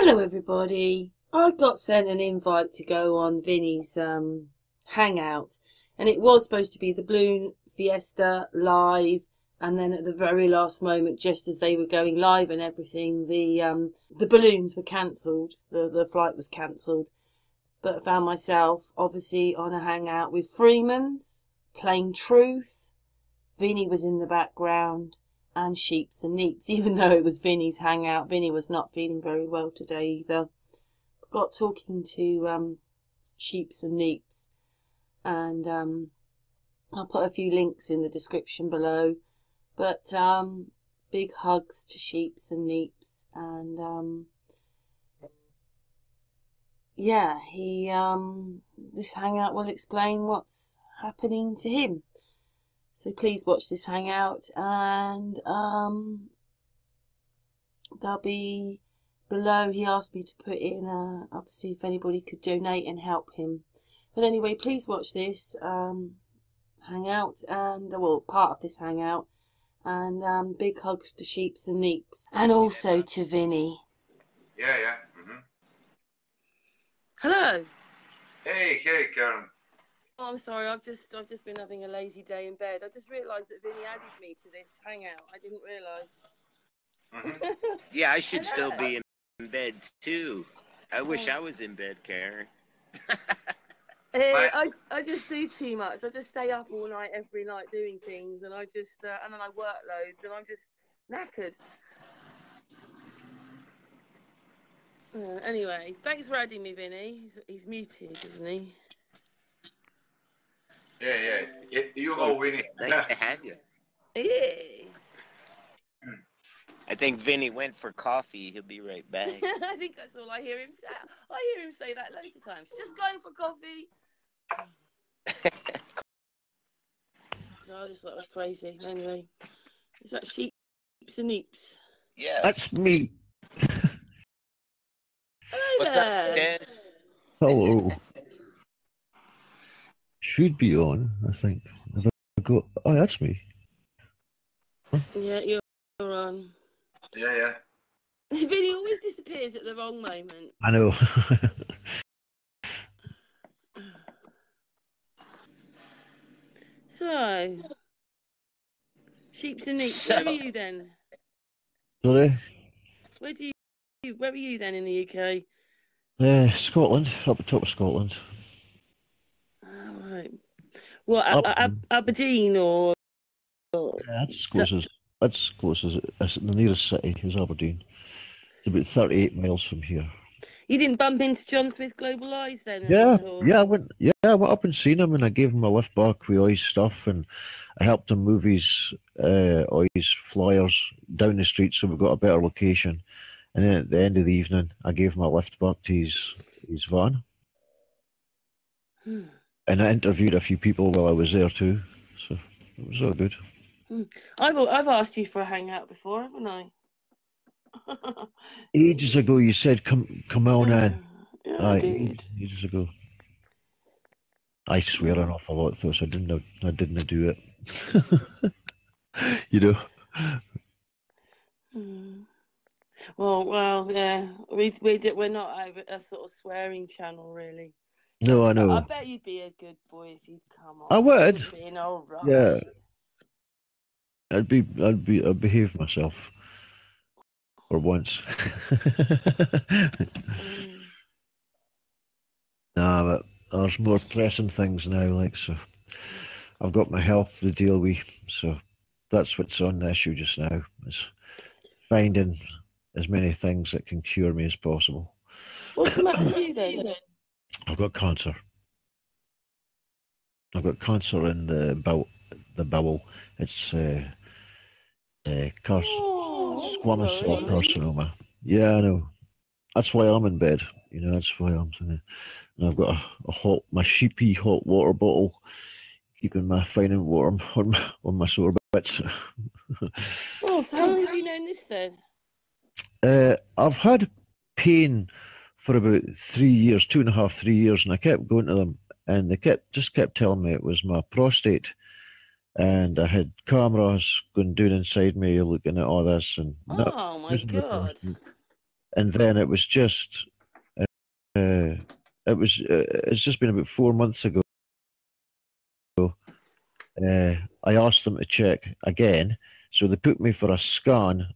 Hello everybody. I got sent an invite to go on Vinny's hangout, and it was supposed to be the Balloon Fiesta live, and then at the very last moment, just as they were going live and everything, the balloons were cancelled. The flight was cancelled. But I found myself obviously on a hangout with Freemans, Plain Truth. Vinny was in the background, and Sheeps and Neeps. Even though it was Vinny's hangout, Vinny was not feeling very well today either. Got talking to Sheeps and Neeps, and I'll put a few links in the description below. But big hugs to Sheeps and Neeps, and yeah, this hangout will explain what's happening to him. So please watch this hangout, and they'll be below. He asked me to put in, obviously, if anybody could donate and help him. But anyway, please watch this hangout, and well, part of this hangout, and big hugs to Sheeps and Neeps, and also to Vinny. Yeah. Hello. Hey, Karen. Oh, I'm sorry. I've just been having a lazy day in bed. I just realised that Vinny added me to this hangout. I didn't realise. Yeah, I should still be in bed too. I wish I was in bed, Karen. I just do too much. I just stay up all night, every night, doing things, and I just and then I work loads, and I'm just knackered. Anyway, thanks for adding me, Vinny. He's muted, isn't he? Yeah. You go, Vinny. Nice to have you. Yeah. I think Vinny went for coffee. He'll be right back. I think that's all I hear him say. I hear him say that loads of times. Just going for coffee. So I just thought it was crazy. Anyway, is that Sheeps and Neeps? Yeah. That's me. Hello What's there. up, Des? Hello. Should be on, I think. Have I got... Oh, that's me. Huh? Yeah, you're on. Yeah. Vinny always disappears at the wrong moment. I know. So, Sheeps and Neeps, where are you then? Sorry? Where are you then in the UK? Scotland, up the top of Scotland. Oh, right. What, Aberdeen or? That's close as the nearest city is Aberdeen. It's about 38 miles from here. You didn't bump into John Smith Global Eyes then? I went up and seen him, and I gave him a lift back with all his stuff, and I helped him move all his flyers down the street so we got a better location. And then at the end of the evening, I gave him a lift back to his van. And I interviewed a few people while I was there too, so it was all good. I've asked you for a hangout before, haven't I? Ages ago, you said come on in. Yeah, I did. Ages ago. I swear an awful lot, though, so I didn't do it. You know. Well, yeah. We're not a sort of swearing channel, really. No, I know. I bet you'd be a good boy if you'd come on. I would. You'd be all right. Yeah. I'd behave myself. For once. Nah, but there's more pressing things now, so I've got my health to deal with, so that's what's on the issue just now, is finding as many things that can cure me as possible. What's the matter with you then? I've got cancer. I've got cancer in the bowel. It's squamous cell carcinoma. Yeah, I know. That's why I'm in bed. That's why I'm thinking. And I've got my sheepy hot water bottle, keeping my fine and warm on my sore bits. So how long have you known this then? I've had pain for about 3 years, 2.5, 3 years, and I kept going to them, and they kept telling me it was my prostate. And I had cameras going down inside me, looking at all this, and oh my God! And then it was just, it's just been about 4 months ago. I asked them to check again, so they put me for a scan,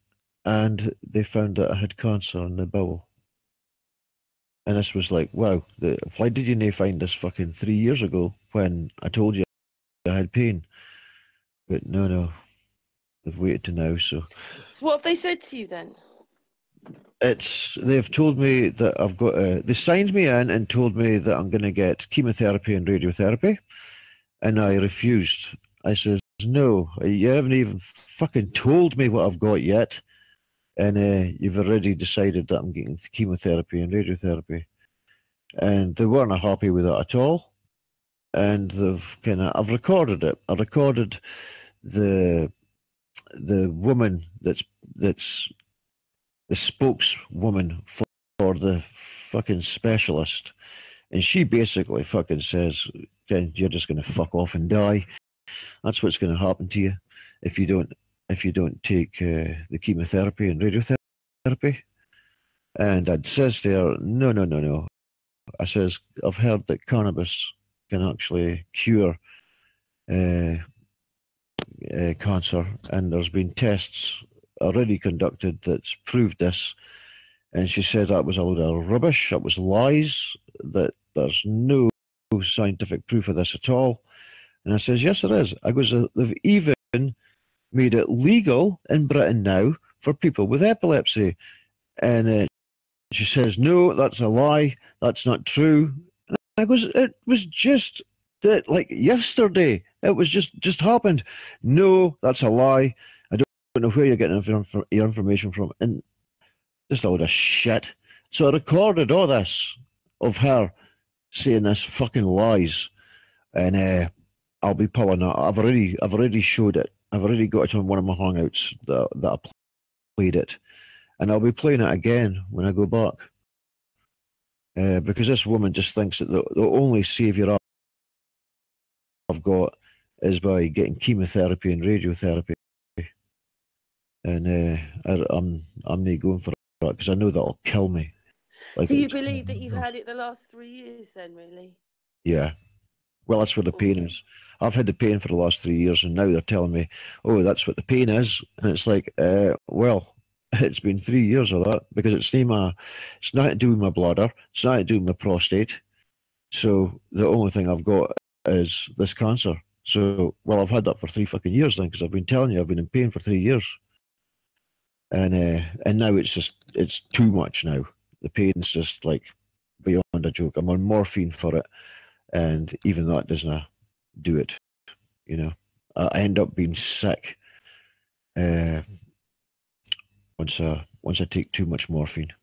and they found that I had cancer in the bowel. And this was like, wow, why did you not find this fucking 3 years ago when I told you I had pain? But no, they've waited to now. So what have they said to you then? They've told me that I've got. They signed me in and told me that I'm going to get chemotherapy and radiotherapy, and I refused. I said, no, you haven't even fucking told me what I've got yet. And you've already decided that I'm getting chemotherapy and radiotherapy. And they weren't happy with that at all. And I've recorded it. I recorded the woman that's the spokeswoman for the fucking specialist. And she basically fucking says, you're just going to fuck off and die. That's what's going to happen to you if you don't take the chemotherapy and radiotherapy. And I'd says to her, no. I says, I've heard that cannabis can actually cure cancer, and there's been tests already conducted that's proved this. And she said that was a load of rubbish, that was lies, that there's no scientific proof of this at all. And I says, yes, there is. I goes, they've even made it legal in Britain now for people with epilepsy. And she says, no, that's a lie. That's not true. And I goes, it was just that, like yesterday. It was just happened. No, that's a lie. I don't know where you're getting your information from. And just a load of shit. So I recorded all this of her saying this fucking lies. And I'll be pulling that. I've already showed it. I've already got it on one of my hangouts that I played it. And I'll be playing it again when I go back. Because this woman just thinks that the only saviour I've got is by getting chemotherapy and radiotherapy. And I'm not going for that because I know that'll kill me. Like, so you believe that you've had it the last 3 years then, really? Yeah. Well, that's where the pain is. I've had the pain for the last 3 years, and now they're telling me, oh, that's what the pain is. And it's like, well, it's been 3 years of that because it's nothing to do with my bladder. It's nothing to do with my prostate. So the only thing I've got is this cancer. So, well, I've had that for 3 fucking years then because I've been telling you I've been in pain for 3 years. And now it's too much now. The pain's just like beyond a joke. I'm on morphine for it. And even that doesn't do it, you know. I end up being sick once I take too much morphine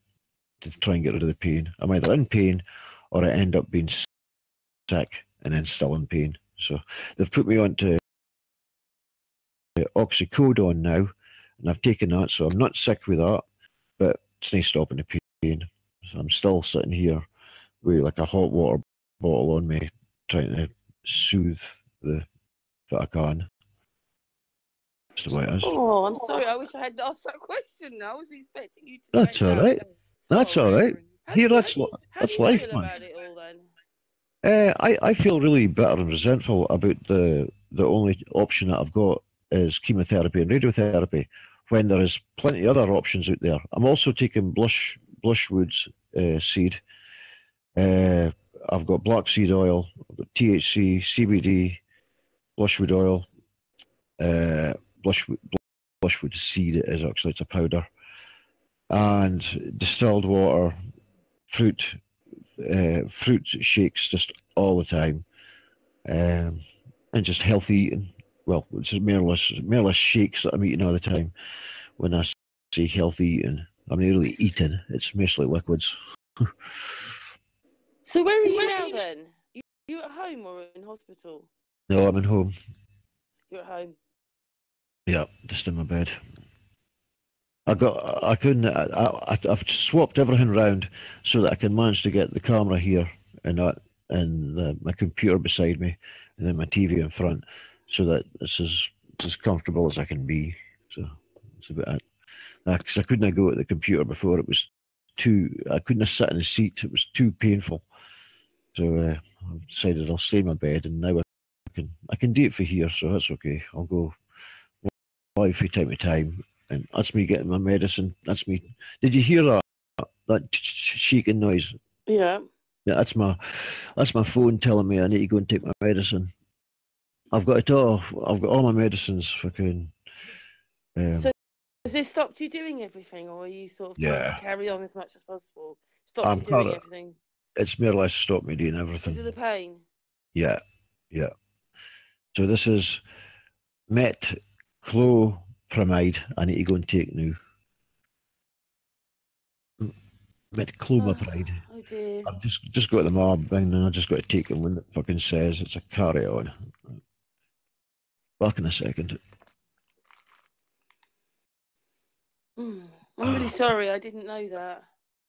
to try and get rid of the pain. I'm either in pain or I end up being sick and then still in pain. So they've put me on to oxycodone now, and I've taken that, so I'm not sick with that, but it's not stopping the pain. So I'm still sitting here with like a hot water bottle on me, trying to soothe that I can. That's the way it is. Oh, I'm sorry. I wish I had asked that question. I was expecting you to. That's all right. That's all right. Here, that's life, feel man. About it all, then? I feel really bitter and resentful about the only option that I've got is chemotherapy and radiotherapy, when there is plenty of other options out there. I'm also taking blushwood's seed. I've got black seed oil, I've got THC, CBD, blushwood oil, blushwood seed it is actually, it's a powder, and distilled water, fruit shakes just all the time, and just healthy eating. Well, it's just more or less shakes that I'm eating all the time. When I say healthy eating, I'm not really eating, it's mostly liquids. So where are you now then? You at home or in hospital? No, I'm at home. You're at home. Yeah, just in my bed. I've swapped everything around so that I can manage to get the camera here and my computer beside me, and then my TV in front, so that this is as comfortable as I can be. So it's about it. Because I couldn't go at the computer before; it was I couldn't sit in the seat. It was too painful. So I decided I'll stay in my bed, and now I can do it for here, so that's okay. I'll go live from time to time, and that's me getting my medicine. That's me. Did you hear that shaking noise? Yeah. Yeah, that's my phone telling me I need to go and take my medicine. I've got it all. I've got all my medicines. Fucking. So has this stopped you doing everything, or are you sort of trying to carry on as much as possible? Stop you doing everything. It's more or less stopped me doing everything. Is it the pain? Yeah. So this is metclopramide. I need to go and take now. Metclopramide. Oh dear. I've just got the mob, and I just got to take them when it fucking says it's a carry on. Back in a second. I'm really sorry. I didn't know that.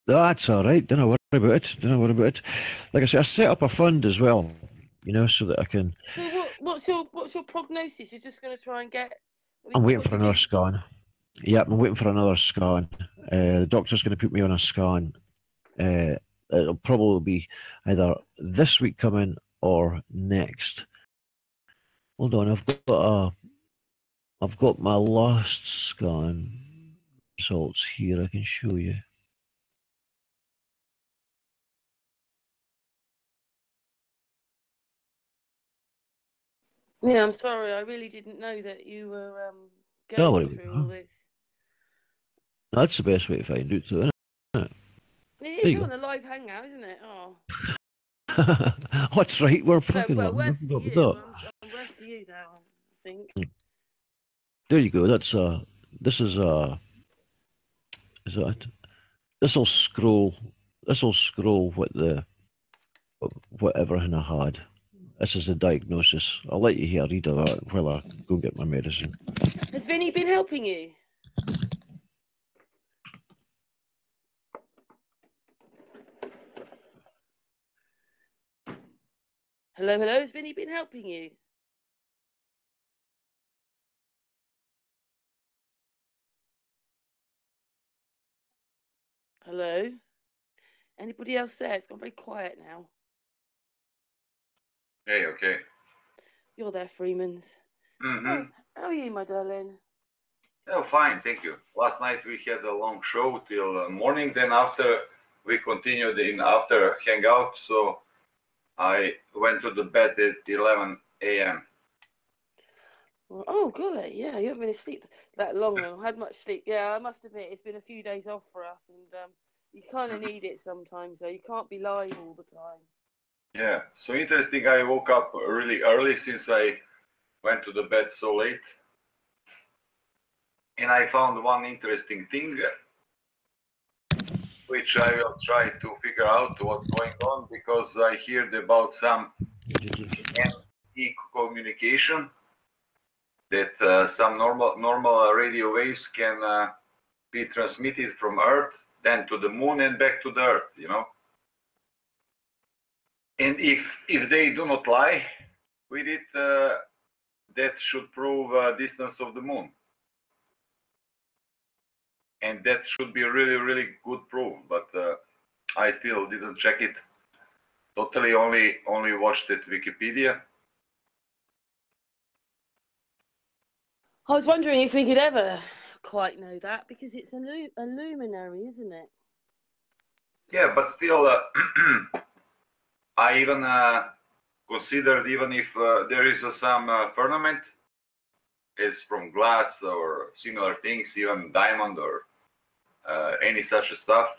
That's all right. Don't worry about it. Like I said, I set up a fund as well, so that I can. So what's your prognosis? You're just going to try and get. I'm waiting for another scan. Yep, I'm waiting for another scan. The doctor's going to put me on a scan. It'll probably be either this week coming or next. Hold on, I've got my last scan results here. I can show you. Yeah, I'm sorry. I really didn't know that you were going through all this. That's the best way to find out, isn't it? It is on a live hangout, isn't it? Oh. That's right. We're fucking well, worse for you. I'm worse for you now, I think. There you go. This is that? This will scroll what everything I had. This is the diagnosis. I'll let you hear read of that while I go and get my medicine. Has Vinny been helping you? Hello, has Vinny been helping you? Hello? Anybody else there? It's gone very quiet now. Hey, okay. You're there, Freemans. Mm-hmm. How are you, my darling? Oh, fine, thank you. Last night we had a long show till morning. Then after we continued after hangout, so I went to the bed at 11 a.m. Oh, golly, yeah, you haven't been asleep that long. I haven't had much sleep. Yeah, I must admit, it's been a few days off for us, and you kind of need it sometimes, though. You can't be live all the time. Yeah, so interesting. I woke up really early since I went to the bed so late. And I found one interesting thing, which I will try to figure out what's going on, because I heard about some e-communication, that some normal radio waves can be transmitted from Earth, then to the moon and back to the Earth, And if they do not lie with it, that should prove distance of the moon. And that should be really, really good proof, but I still didn't check it. Totally only watched it Wikipedia. I was wondering if we could ever quite know that, because it's a luminary, isn't it? Yeah, but still, I even considered, even if there is some firmament, is from glass or similar things, even diamond or any such stuff,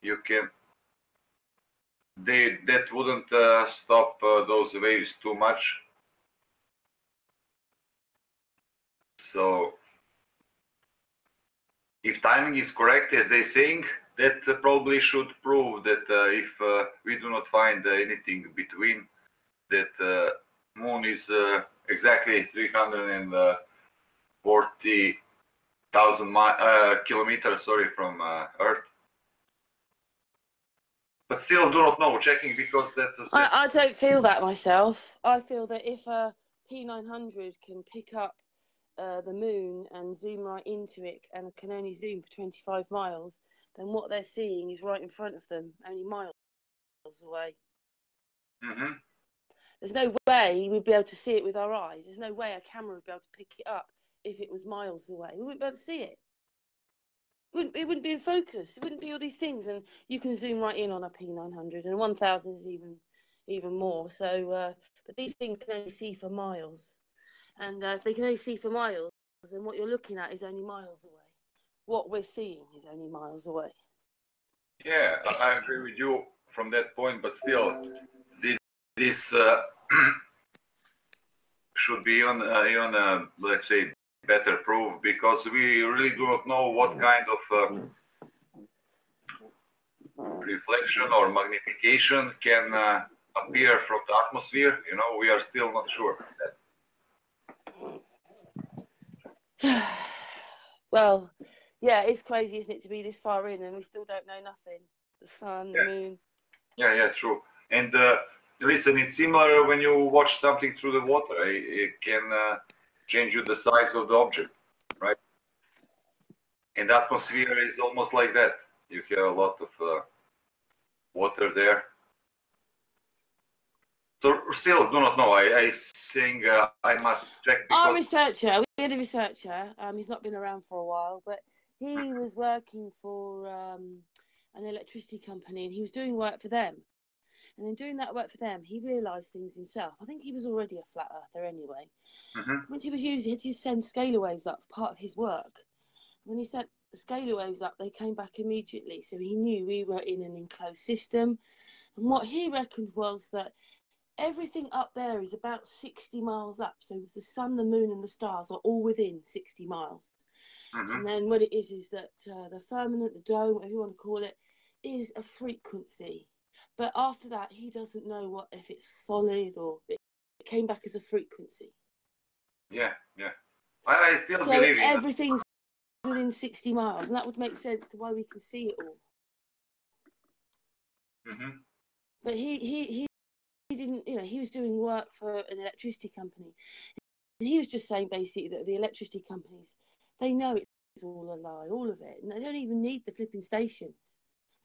you can. That wouldn't stop those waves too much. So, if timing is correct, as they're saying, that probably should prove that if we do not find anything between, that moon is exactly 340,000 kilometers, from Earth. But still do not know, checking, because that's... I don't feel that myself. I feel that if a P900 can pick up the moon and zoom right into it, and can only zoom for 25 miles, then what they're seeing is right in front of them, only miles away. Mm-hmm. There's no way we'd be able to see it with our eyes. There's no way a camera would be able to pick it up if it was miles away. We wouldn't be able to see it. It wouldn't be in focus. It wouldn't be all these things. And you can zoom right in on a P900, and 1000 is even more. So, but these things can only see for miles. And if they can only see for miles, then what you're looking at is only miles away. What we're seeing is only miles away. Yeah, I agree with you from that point, but still, this should be even let's say, better proof, because we really do not know what kind of reflection or magnification can appear from the atmosphere. You know, we are still not sure. Well, yeah, it's crazy, isn't it, to be this far in and we still don't know nothing. The sun, the moon. Yeah, true. And listen, it's similar when you watch something through the water. It can change you the size of the object, right? And the atmosphere is almost like that. You have a lot of water there. So still do not know. I think I must check. Our researcher, we had a researcher, he's not been around for a while, but he was working for an electricity company, and he was doing work for them. And then doing that work for them, he realised things himself. I think he was already a flat earther anyway. Once he had to send scalar waves up for part of his work. When he sent the scalar waves up, they came back immediately. So he knew we were in an enclosed system. And what he reckoned was that everything up there is about 60 miles up. So the sun, the moon, and the stars are all within 60 miles. And then what it is that the firmament, the dome, whatever you want to call it, is a frequency. But after that, he doesn't know if it's solid or it came back as a frequency. Yeah. I still believe in everything's within 60 miles, and that would make sense to why we can see it all. But he didn't, he was doing work for an electricity company. And he was just saying basically that the electricity companies, they know it's all a lie, all of it. And they don't even need the flipping stations.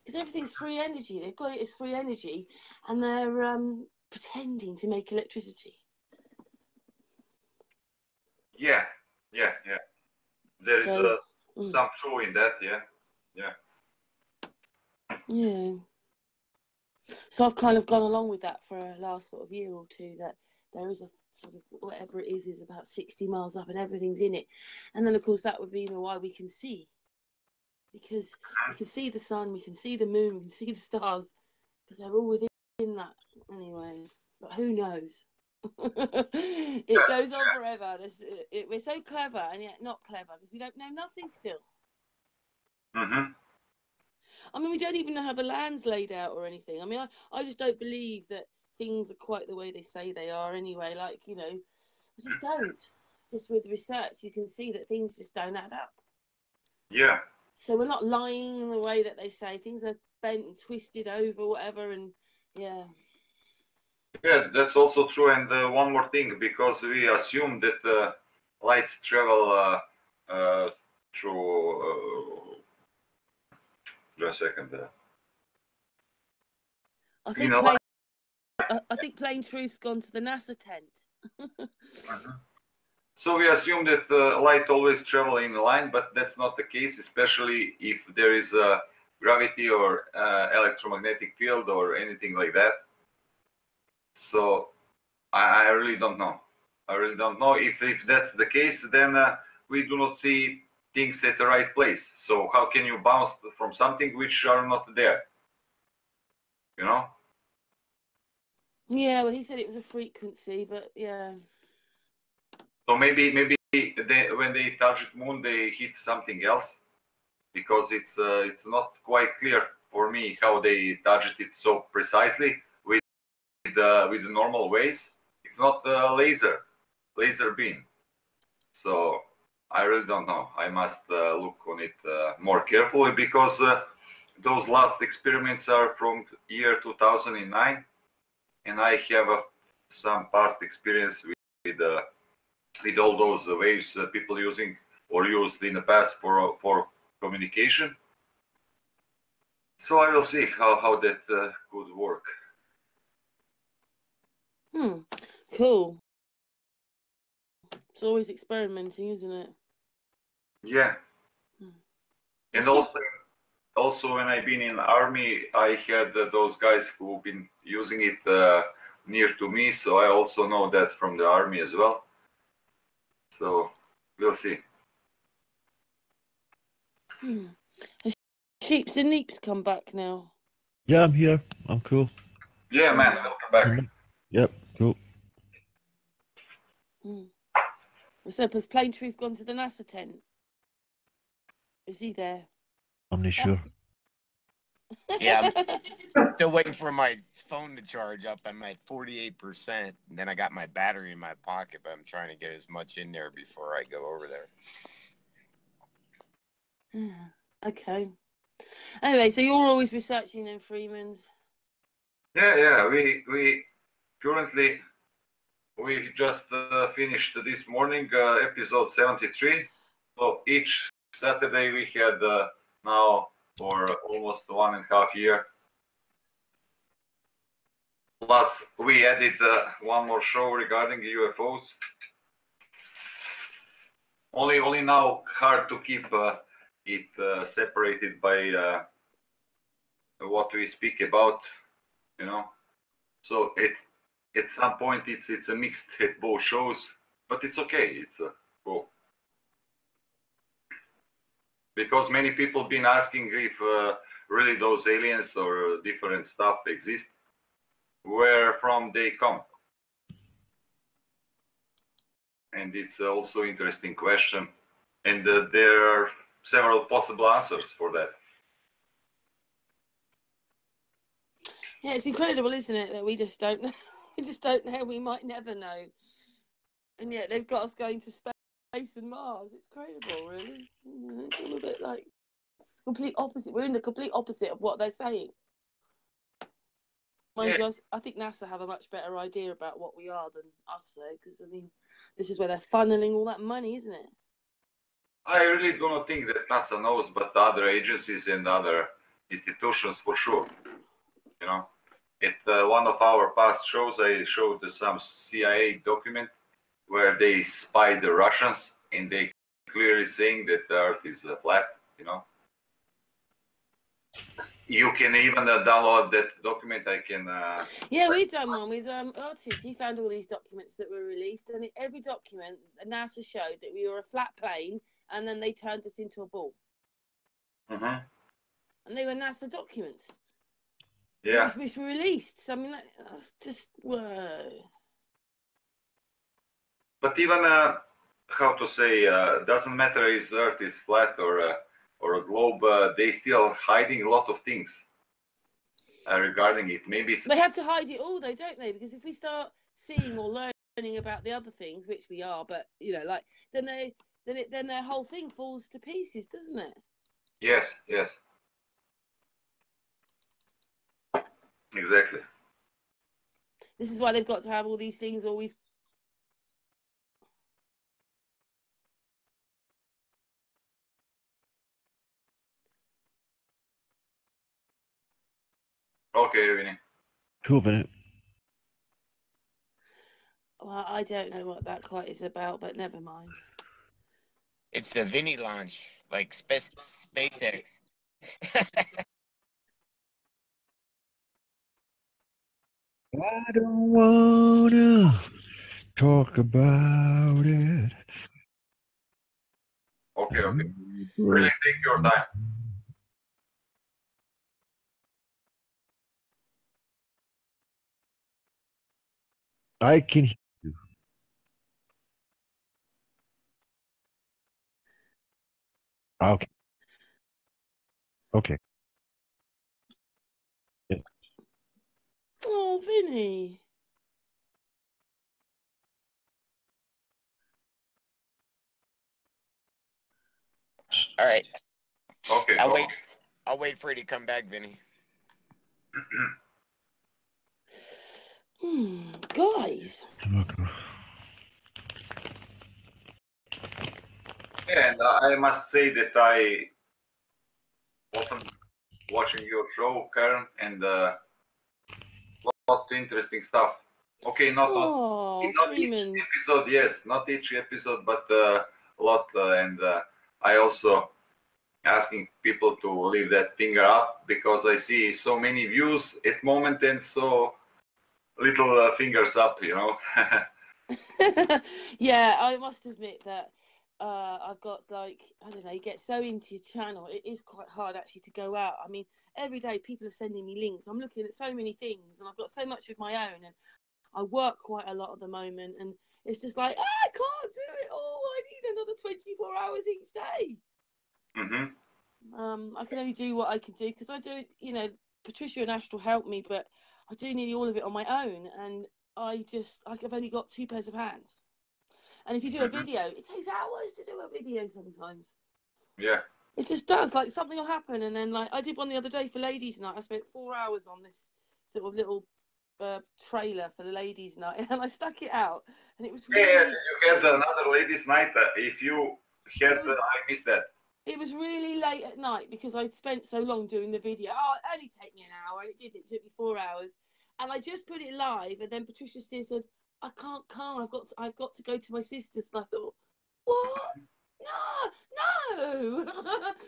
Because everything's free energy. They've got it as free energy, and they're pretending to make electricity. Yeah. There is some truth in that, yeah. So I've kind of gone along with that for a last sort of year or two, that there is a sort of, whatever it is about 60 miles up and everything's in it. And then, of course, that would be why we can see. Because we can see the sun, we can see the moon, we can see the stars, because they're all within that anyway. But who knows? It goes on forever. We're so clever and yet not clever, because we don't know nothing still. I mean, we don't even know how the land's laid out or anything. I mean, I just don't believe that things are quite the way they say they are anyway. Like, I just don't. Just with research, you can see that things just don't add up. Yeah. So we're not lying in the way that they say. Things are bent and twisted over, whatever, and yeah. Yeah, that's also true. And one more thing, because we assume that light travel through. Just a second. I think Plain Truth's gone to the NASA tent. So we assume that light always travel in a line, but that's not the case, especially if there is a gravity or electromagnetic field or anything like that. So I really don't know. If that's the case, then we do not see things at the right place. So how can you bounce from something which are not there? Yeah, well, he said it was a frequency, but yeah. So maybe when they target moon, they hit something else, because it's not quite clear for me how they target it so precisely with the normal ways. It's not a laser beam. So I really don't know. I must look on it more carefully, because those last experiments are from year 2009, and I have some past experience with all those waves people using or used in the past for communication. So I will see how that could work. Cool. It's always experimenting, isn't it? Yeah. And also when I've been in army, I had those guys who've been using it near to me, so I also know that from the army as well. So we'll see. Has Sheeps and Neeps come back now? Yeah, I'm here. I'm cool. Yeah, man, welcome back. Yep, cool. So has Plain Truth gone to the NASA tent? Is he there? I'm not sure. Yeah, I'm still waiting for my phone to charge up. I'm at 48%. And then I got my battery in my pocket, but I'm trying to get as much in there before I go over there. Okay. Anyway, so you're always researching in Freemans? Yeah. We currently just finished this morning episode 73. So each Saturday we had now for almost 1.5 years. Plus we added one more show regarding UFOs. Only now hard to keep it separated by what we speak about, you know. So at some point it's a mixed at both shows, but it's okay. It's cool. Because many people been asking if really those aliens or different stuff exist, where from they come. And it's also interesting question. And there are several possible answers for that. Yeah, it's incredible, isn't it, that we just don't know. We just don't know. We might never know. And yet they've got us going to space and Mars. It's incredible, really. It's all a bit like it's complete opposite. We're in the complete opposite of what they're saying. Mind you, I think NASA have a much better idea about what we are than us, though, because, I mean, this is where they're funneling all that money, isn't it? I really do not think that NASA knows, but other agencies and other institutions for sure. You know, at one of our past shows, I showed some CIA document where they spied the Russians, and they clearly saying that the Earth is flat. You know, you can even download that document. I can. Yeah, we've done one with artists. He found all these documents that were released, and in every document, NASA showed that we were a flat plane, and then they turned us into a ball. And they were NASA documents. Yeah. Which were released. So, I mean, that's just whoa. But even how to say, doesn't matter if Earth is flat or a globe. They still hiding a lot of things regarding it. Maybe they have to hide it all, though, don't they? Because if we start seeing or learning about the other things, which we are, but you know, like then their whole thing falls to pieces, doesn't it? Yes. Exactly. This is why they've got to have all these things always. Okay, Vinny. Cool, Vinny. Well, I don't know what that quite is about, but never mind. It's the Vinny launch, like SpaceX. I don't wanna talk about it. Okay. Really take your time. I can hear you. Okay. Yeah. Oh, Vinny. All right. Okay. I'll wait for you to come back, Vinny. Guys. And I must say that I often watching your show, Karen, and lot of interesting stuff. Okay, not each Freemans. episode, yes, not each episode, but a lot. And I also asking people to leave that finger up because I see so many views at moment and so little fingers up, you know. Yeah, I must admit that I've got like, I don't know, you get so into your channel, it is quite hard actually to go out. I mean, every day people are sending me links. I'm looking at so many things and I've got so much of my own and I work quite a lot at the moment and it's just like, I can't do it all. I need another 24 hours each day. Mm-hmm. I can only do what I can do because I do, you know, Patricia and Ash will help me, but I do nearly all of it on my own and I've only got 2 pairs of hands. And if you do a video, it takes hours to do a video sometimes. Yeah. It just does. Like something will happen, and then like I did one the other day for Ladies' Night. I spent 4 hours on this sort of little trailer for the Ladies' Night, and I stuck it out, and it was really. Yeah, you had another Ladies' Night. If you had, I missed that. It was really late at night because I'd spent so long doing the video. Oh, it only take me an hour, and it did. It took me 4 hours, and I just put it live, and then Patricia Steer said, I can't come. I've got to go to my sister's. And I thought, what? No.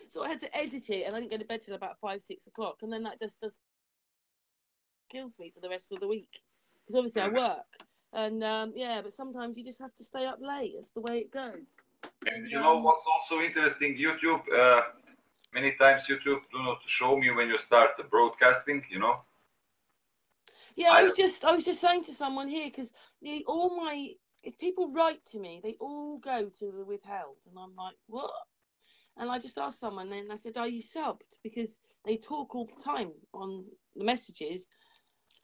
So I had to edit it, and I didn't go to bed till about 5, 6 o'clock, and then that just kills me for the rest of the week because obviously I work, and yeah. But sometimes you just have to stay up late. That's the way it goes. And you know what's also interesting? YouTube. Many times YouTube do not show me when you start broadcasting. You know. Yeah, I was just saying to someone here because if people write to me, they all go to the withheld, and I'm like, what? And I just asked someone, and I said, are you subbed? Because they talk all the time on the messages,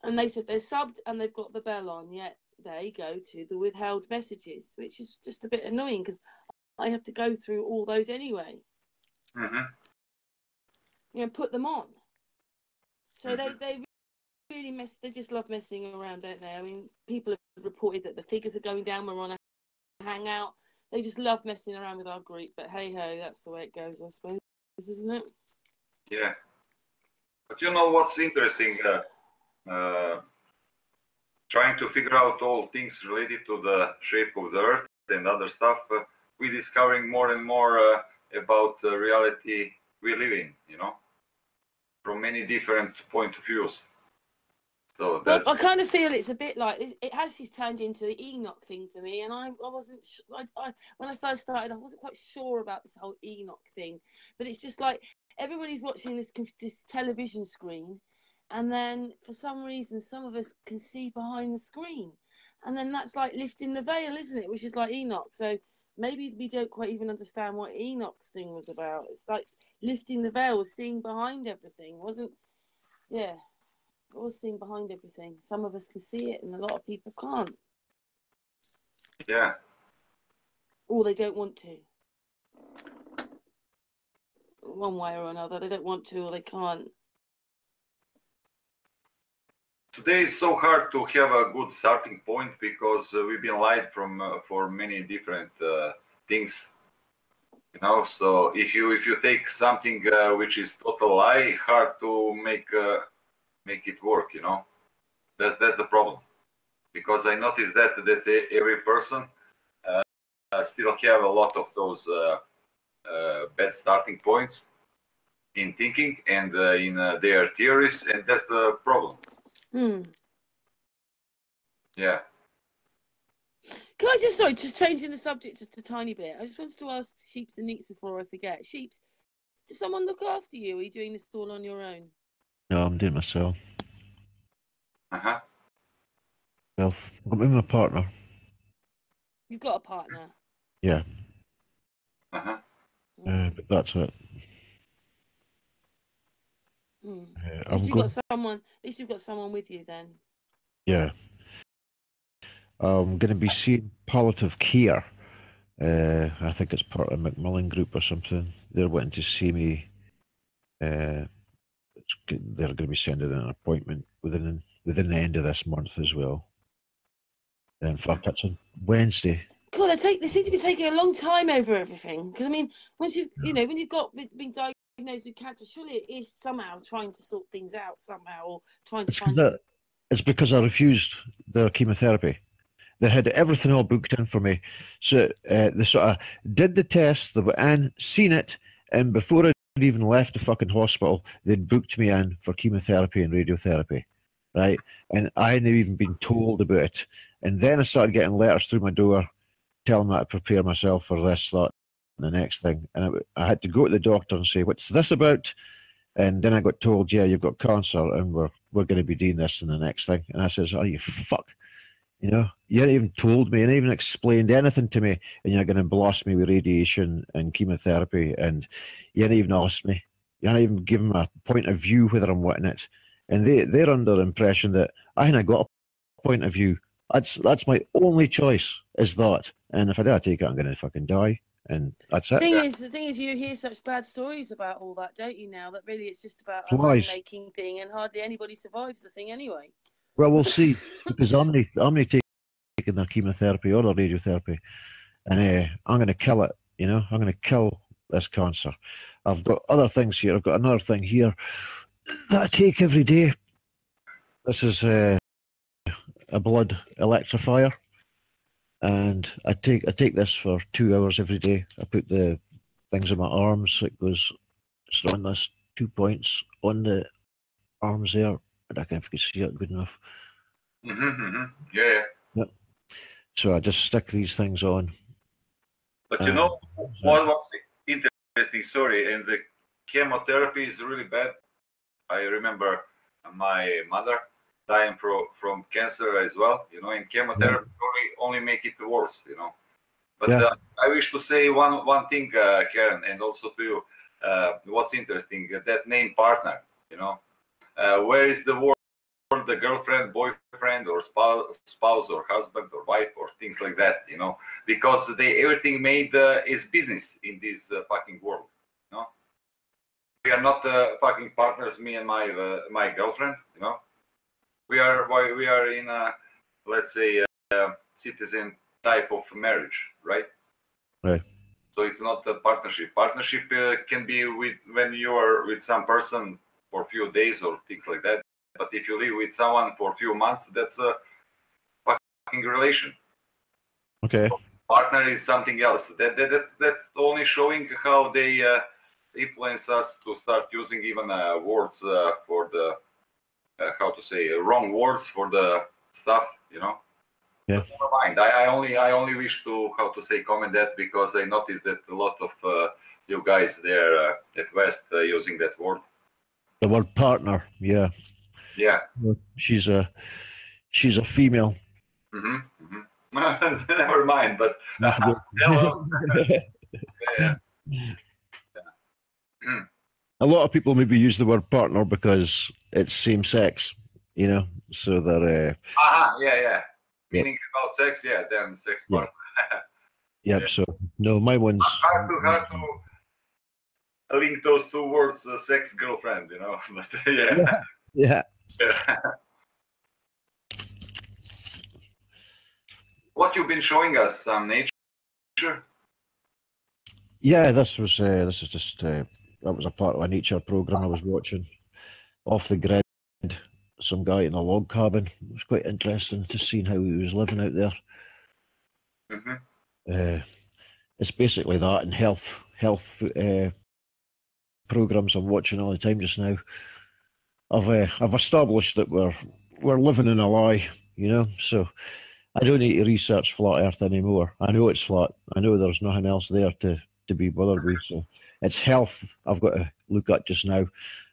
and they said they're subbed and they've got the bell on, yet they go to the withheld messages, which is just a bit annoying because I have to go through all those anyway. Mm-hmm. You know, put them on. So they really they just love messing around, don't they? I mean, people have reported that the figures are going down. We're on a hangout. They just love messing around with our group, but hey ho, that's the way it goes, I suppose, isn't it? Yeah. But you know what's interesting? Trying to figure out all things related to the shape of the earth and other stuff, we're discovering more and more about the reality we live in, you know, from many different point of views. So well, I kind of feel it's a bit like it has just turned into the Enoch thing for me, and I wasn't. When I first started, I wasn't quite sure about this whole Enoch thing, but it's just like everybody's watching this television screen, and then for some reason, some of us can see behind the screen, and then that's like lifting the veil, isn't it? Which is like Enoch. So maybe we don't quite even understand what Enoch's thing was about. It's like lifting the veil, seeing behind everything, wasn't? Yeah. We're all seeing behind everything. Some of us can see it and a lot of people can't. Yeah. Or they don't want to. One way or another. They don't want to or they can't. Today is so hard to have a good starting point because we've been lied from for many different things. You know, so if you take something which is total lie, hard to make it work, you know. That's the problem, because I noticed that every person still have a lot of those bad starting points in thinking and in their theories, and that's the problem. Yeah. Can I just changing the subject just a tiny bit. I just wanted to ask Sheeps and Neeps before I forget. Sheeps, does someone look after you? Or are you doing this all on your own? No, I'm doing it myself. Uh-huh. Well, I'm with my partner. You've got a partner? Yeah. Uh-huh. But that's it. At least you've got someone with you then. Yeah. I'm going to be seeing palliative care. I think it's part of the Macmillan group or something. They're wanting to see me. They're going to be sending an appointment within the end of this month as well. In fact, that's on Wednesday. God, they seem to be taking a long time over everything. Because I mean, once when you've been diagnosed diagnosed with cancer, surely it is somehow trying to sort things out somehow, or trying to It's find. it's because I refused their chemotherapy. They had everything all booked in for me. So they sort of did the test, they went in, seen it, and before I'd even left the fucking hospital, they'd booked me in for chemotherapy and radiotherapy, right? And I hadn't even been told about it. And then I started getting letters through my door telling me to prepare myself for this, that, and the next thing. And I had to go to the doctor and say, what's this about? And then I got told, yeah, you've got cancer, and we're going to be doing this and the next thing. And I says, oh, you fuck. You know, you hadn't even told me, you hadn't even explained anything to me, and you're going to blast me with radiation and chemotherapy, and you hadn't even asked me. You hadn't even given me a point of view whether I'm wanting it. And they're under the impression that I haven't got a point of view. That's my only choice, is that. And if I don't take it, I'm going to fucking die. And that's it. The thing is, you hear such bad stories about all that, don't you? Now that really it's just about a money-making thing, and hardly anybody survives the thing anyway. Well, we'll see, because I'm not taking their chemotherapy or their radiotherapy, and I'm going to kill it. You know, I'm going to kill this cancer. I've got other things here. I've got another thing here that I take every day. This is a blood electrifier. And I take this for 2 hours every day. I put the things in my arms. It goes on this 2 points on the arms there. I don't know if you can see it good enough. Yeah. So I just stick these things on. But you know what's interesting? Sorry, and the chemotherapy is really bad. I remember my mother dying from cancer as well, you know, and chemotherapy only make it worse, you know. But I wish to say one thing, Karen, and also to you, what's interesting, that name partner, you know, where is the word, the girlfriend, boyfriend, or spouse, or husband, or wife, or things like that, you know, because everything made is business in this fucking world, you know. We are not fucking partners, me and my girlfriend, you know. We are in a, let's say, citizen type of marriage, right? Right. So it's not a partnership. Partnership can be when you are with some person for a few days or things like that. But if you live with someone for a few months, that's a fucking relation. Okay. So partner is something else. That's only showing how they influence us to start using even words for the how to say wrong words for the stuff, you know. Yeah. But never mind. I only wish to comment that because I noticed that a lot of you guys there at West using that word. The word partner, yeah. Yeah. She's a female. Never mind, but hello. Yeah. A lot of people maybe use the word partner because it's same sex, you know. So they're yeah. Meaning about sex, then sex partner. Yep. Yeah. So no, my one's hard to link those two words, sex girlfriend, you know. But yeah. What you've been showing us, some nature. Yeah, this is just that was a part of a nature program I was watching. Off the grid, some guy in a log cabin. It was quite interesting to see how he was living out there. It's basically that, and health programs I'm watching all the time just now. I've established that we're living in a lie, you know. So I don't need to research flat Earth anymore. I know it's flat. I know there's nothing else there to be bothered with. So it's health I've got to look at just now.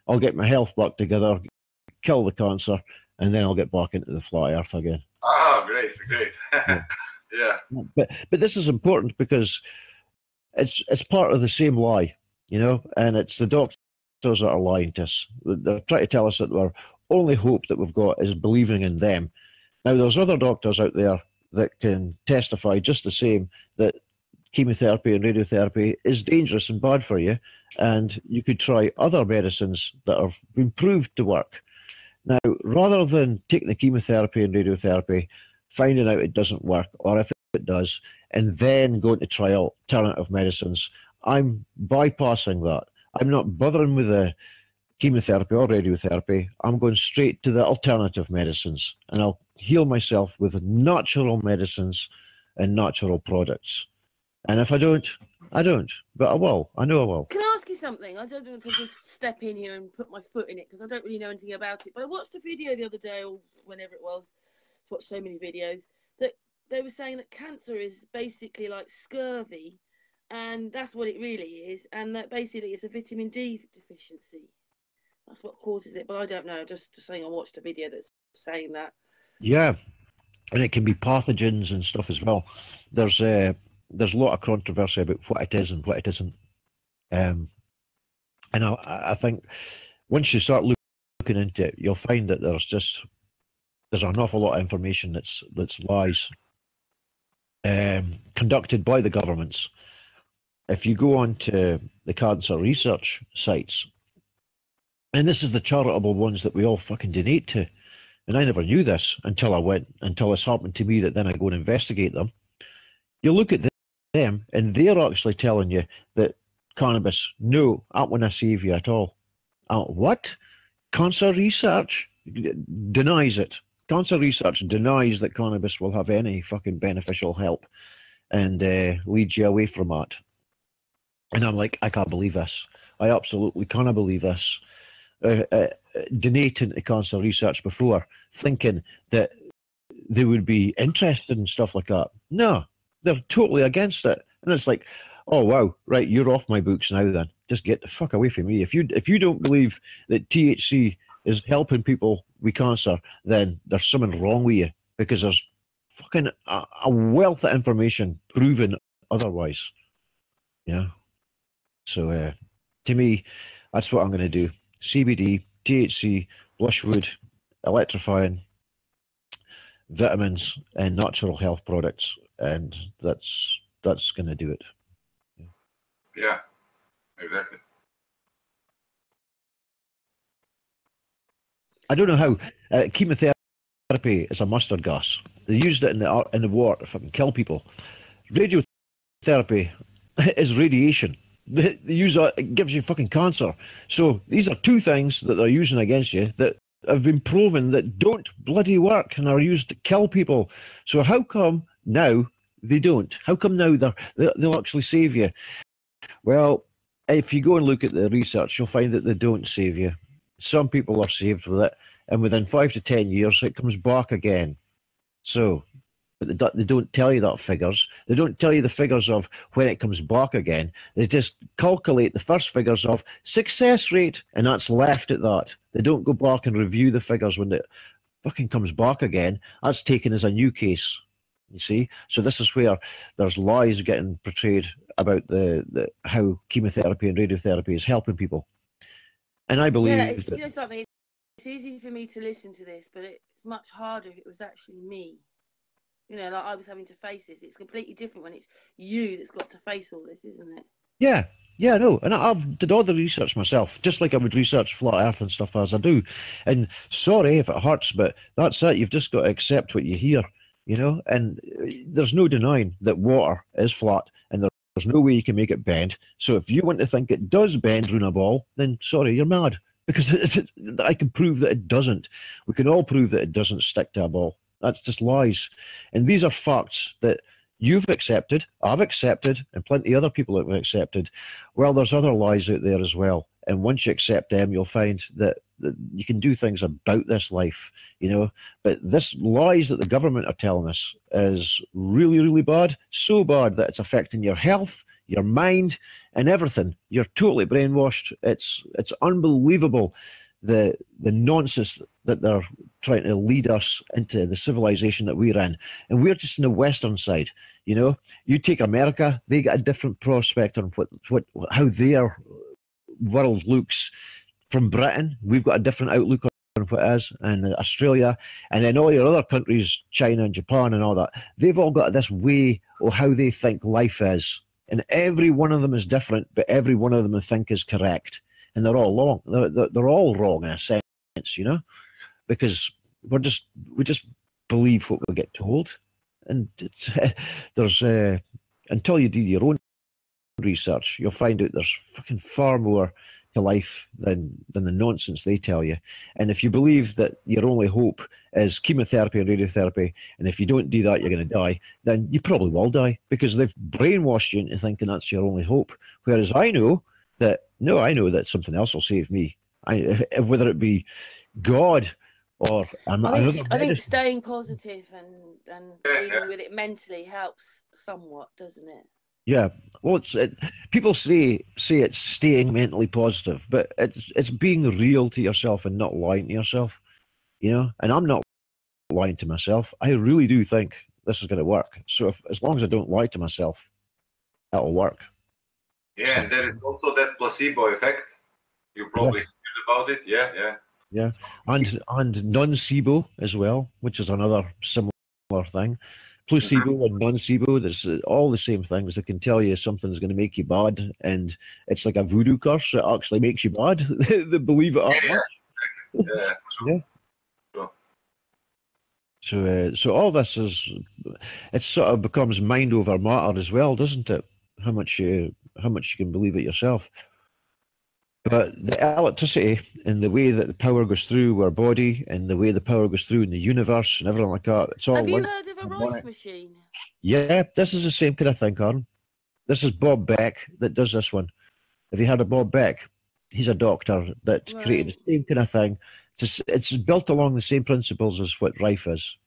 I'll get my health back together, kill the cancer, and then I'll get back into the flat Earth again. Oh, great. Yeah. But this is important because it's part of the same lie, you know, and it's the doctors that are lying to us. They're trying to tell us that our only hope that we've got is believing in them. Now, there's other doctors out there that can testify just the same that chemotherapy and radiotherapy is dangerous and bad for you, and you could try other medicines that have been proved to work. Now, rather than taking the chemotherapy and radiotherapy, finding out it doesn't work, or if it does, and then going to try alternative medicines, I'm bypassing that. I'm not bothering with the chemotherapy or radiotherapy. I'm going straight to the alternative medicines, and I'll heal myself with natural medicines and natural products. And if I don't, I don't. But I will. I know I will. Can I ask you something? I don't want to just step in here and put my foot in it because I don't really know anything about it. But I watched a video the other day, or whenever it was, to watch so many videos, that they were saying that cancer is basically like scurvy, and that's what it really is, and that basically it's a vitamin D deficiency. That's what causes it, but I don't know. Just saying, I watched a video that's saying that. Yeah, and it can be pathogens and stuff as well. There's a lot of controversy about what it is and what it isn't. And I think once you start looking into it, you'll find that there's an awful lot of information that's lies, conducted by the governments. If you go on to the cancer research sites, and this is the charitable ones that we all fucking donate to, and I never knew this until this happened to me, that then I go and investigate them. You look at them, and they're actually telling you that cannabis, no, that won't save you at all. What? Cancer research denies it. Cancer research denies that cannabis will have any fucking beneficial help, and leads you away from that. And I'm like, I can't believe this. I absolutely cannot believe this. Donating to cancer research before, thinking that they would be interested in stuff like that. No, they're totally against it. And it's like, oh wow, right, you're off my books now then. Just get the fuck away from me. If you don't believe that THC is helping people with cancer, then there's something wrong with you, because there's fucking a wealth of information proving otherwise. Yeah. So to me, that's what I'm going to do. CBD, THC, blushwood, electrifying, vitamins, and natural health products, and that's going to do it. Yeah, exactly. I don't know how chemotherapy is a mustard gas. They used it in the war to fucking kill people. Radiotherapy is radiation. They use it gives you fucking cancer. So these are two things that they're using against you that have been proven that don't bloody work and are used to kill people. So how come now they don't? How come now they'll actually save you? Well, if you go and look at the research, you'll find that they don't save you. Some people are saved with it, and within 5 to 10 years, it comes back again. So, but they don't tell you that figures. They don't tell you the figures of when it comes back again. They just calculate the first figures of success rate, and that's left at that. They don't go back and review the figures when it fucking comes back again. That's taken as a new case. You see? So this is where there's lies getting portrayed about the how chemotherapy and radiotherapy is helping people. And I believe that, you know something, it's easy for me to listen to this, but it's much harder if it was actually me. You know, like I was having to face this. It's completely different when it's you that's got to face all this, isn't it? Yeah, no. And I've did all the research myself, just like I would research flat earth and stuff as I do. And sorry if it hurts, but that's it. You've just got to accept what you hear, you know? And there's no denying that water is flat, and there's no way you can make it bend. So if you want to think it does bend round a ball, then sorry, you're mad. Because I can prove that it doesn't. We can all prove that it doesn't stick to a ball. That's just lies. And these are facts that you've accepted, I've accepted, and plenty of other people have accepted. Well, there's other lies out there as well. And once you accept them, you'll find that you can do things about this life, you know. But this lies that the government are telling us is really, really bad. So bad that it's affecting your health, your mind, and everything. You're totally brainwashed. It's unbelievable the nonsense that they're trying to lead us into the civilization that we're in. And we're just in the Western side, you know. You take America, they get a different prospect on how their world looks. From Britain, we've got a different outlook on what it is, and Australia, and then all your other countries, China and Japan and all that, they've all got this way of how they think life is. And every one of them is different, but every one of them I think is correct. And they're all wrong. They're all wrong in a sense, you know, because we just believe what we get told. And there's until you do your own research, you'll find out there's fucking far more to life than the nonsense they tell you. And if you believe that your only hope is chemotherapy and radiotherapy, and if you don't do that, you're going to die, then you probably will die, because they've brainwashed you into thinking that's your only hope. Whereas I know that something else will save me. Whether it be God or I think staying positive and dealing with it mentally helps somewhat, doesn't it? Yeah, well, people say it's staying mentally positive, but it's being real to yourself and not lying to yourself, you know. And I'm not lying to myself. I really do think this is going to work. So as long as I don't lie to myself, that'll work. Yeah, and there is also that placebo effect. You probably heard about it. Yeah, and nocebo as well, which is another similar thing. Placebo and nocebo, there's all the same things. They can tell you something's going to make you bad, and it's like a voodoo curse. It actually makes you bad. They believe it that much. So all this it sort of becomes mind over matter as well, doesn't it? How much you can believe it yourself. But the electricity and the way that the power goes through our body and the way the power goes through in the universe and everything like that, it's all. Have you heard of a rife machine? Yeah, this is the same kind of thing, Karen. This is Bob Beck that does this one. Have you heard of Bob Beck? He's a doctor that created the same kind of thing. It's built along the same principles as what rife is.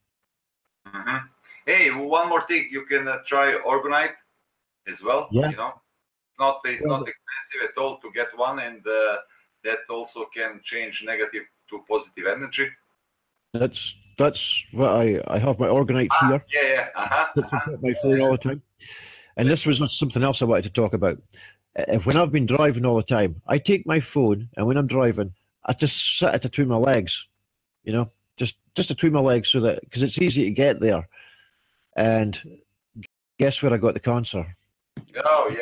Mm-hmm. Hey, one more thing, you can try Orgonite as well. Yeah. You know, it's not expensive at all to get one, and that also can change negative to positive energy. That's what I have my Orgonite here. It's on my phone all the time. And this was something else I wanted to talk about. When I've been driving all the time, I take my phone, and when I'm driving, I just sit it between my legs, you know, just between my legs, so that, because it's easy to get there. And guess where I got the cancer? Oh, yeah,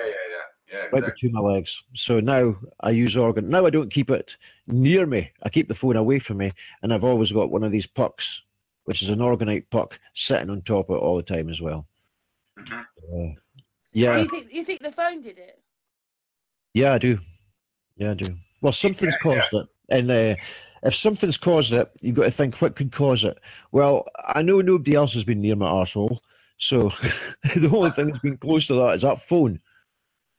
exactly. Right between my legs. So now I use organ. Now I don't keep it near me. I keep the phone away from me, and I've always got one of these pucks, which is an Orgonite puck, sitting on top of it all the time as well. Mm-hmm. Yeah. So you think the phone did it? Yeah, I do. Well, something's caused it. And if something's caused it, you've got to think, what could cause it? Well, I know nobody else has been near my arsehole, so the only thing that's been close to that is that phone.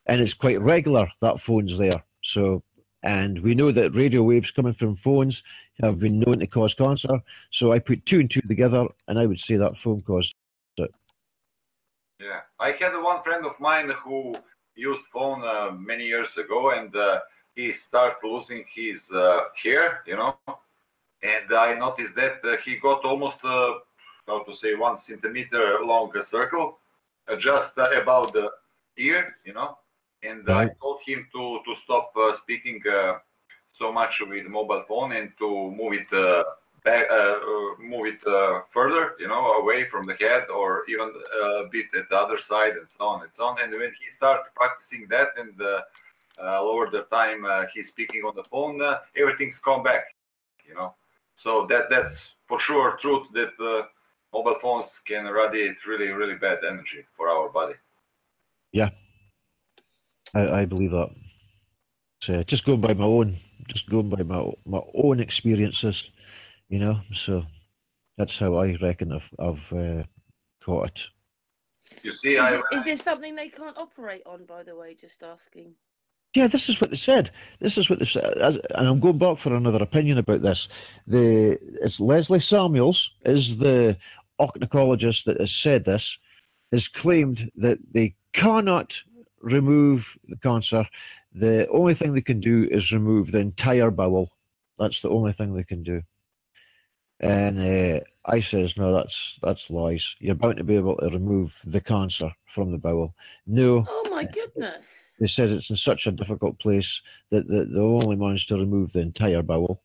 And it's quite regular, that phone's there. So, and we know that radio waves coming from phones have been known to cause cancer. So I put two and two together, and I would say that phone caused it. Yeah, I had one friend of mine who used phone many years ago, and he started losing his hair, you know. And I noticed that he got almost, 1 centimeter long circle, just above the ear, you know. And I told him to stop speaking so much with mobile phone and to move it further, you know, away from the head, or even a bit at the other side, and so on and so on. And when he started practicing that, and over the time he's speaking on the phone, everything's come back, you know. So that's for sure truth, that mobile phones can radiate really, really bad energy for our body. Yeah. I believe that. So just going by my own experiences, you know. So that's how I reckon I've caught it. You see, is there something they can't operate on, by the way? Just asking. Yeah, this is what they said. And I'm going back for another opinion about this. It's Leslie Samuels is the ornithologist that has said this, has claimed that they cannot remove the cancer. The only thing they can do is remove the entire bowel. That's the only thing they can do. And I says, no, that's lies. You're bound to be able to remove the cancer from the bowel. No. Oh my goodness. They says it's in such a difficult place that the only managed to remove the entire bowel.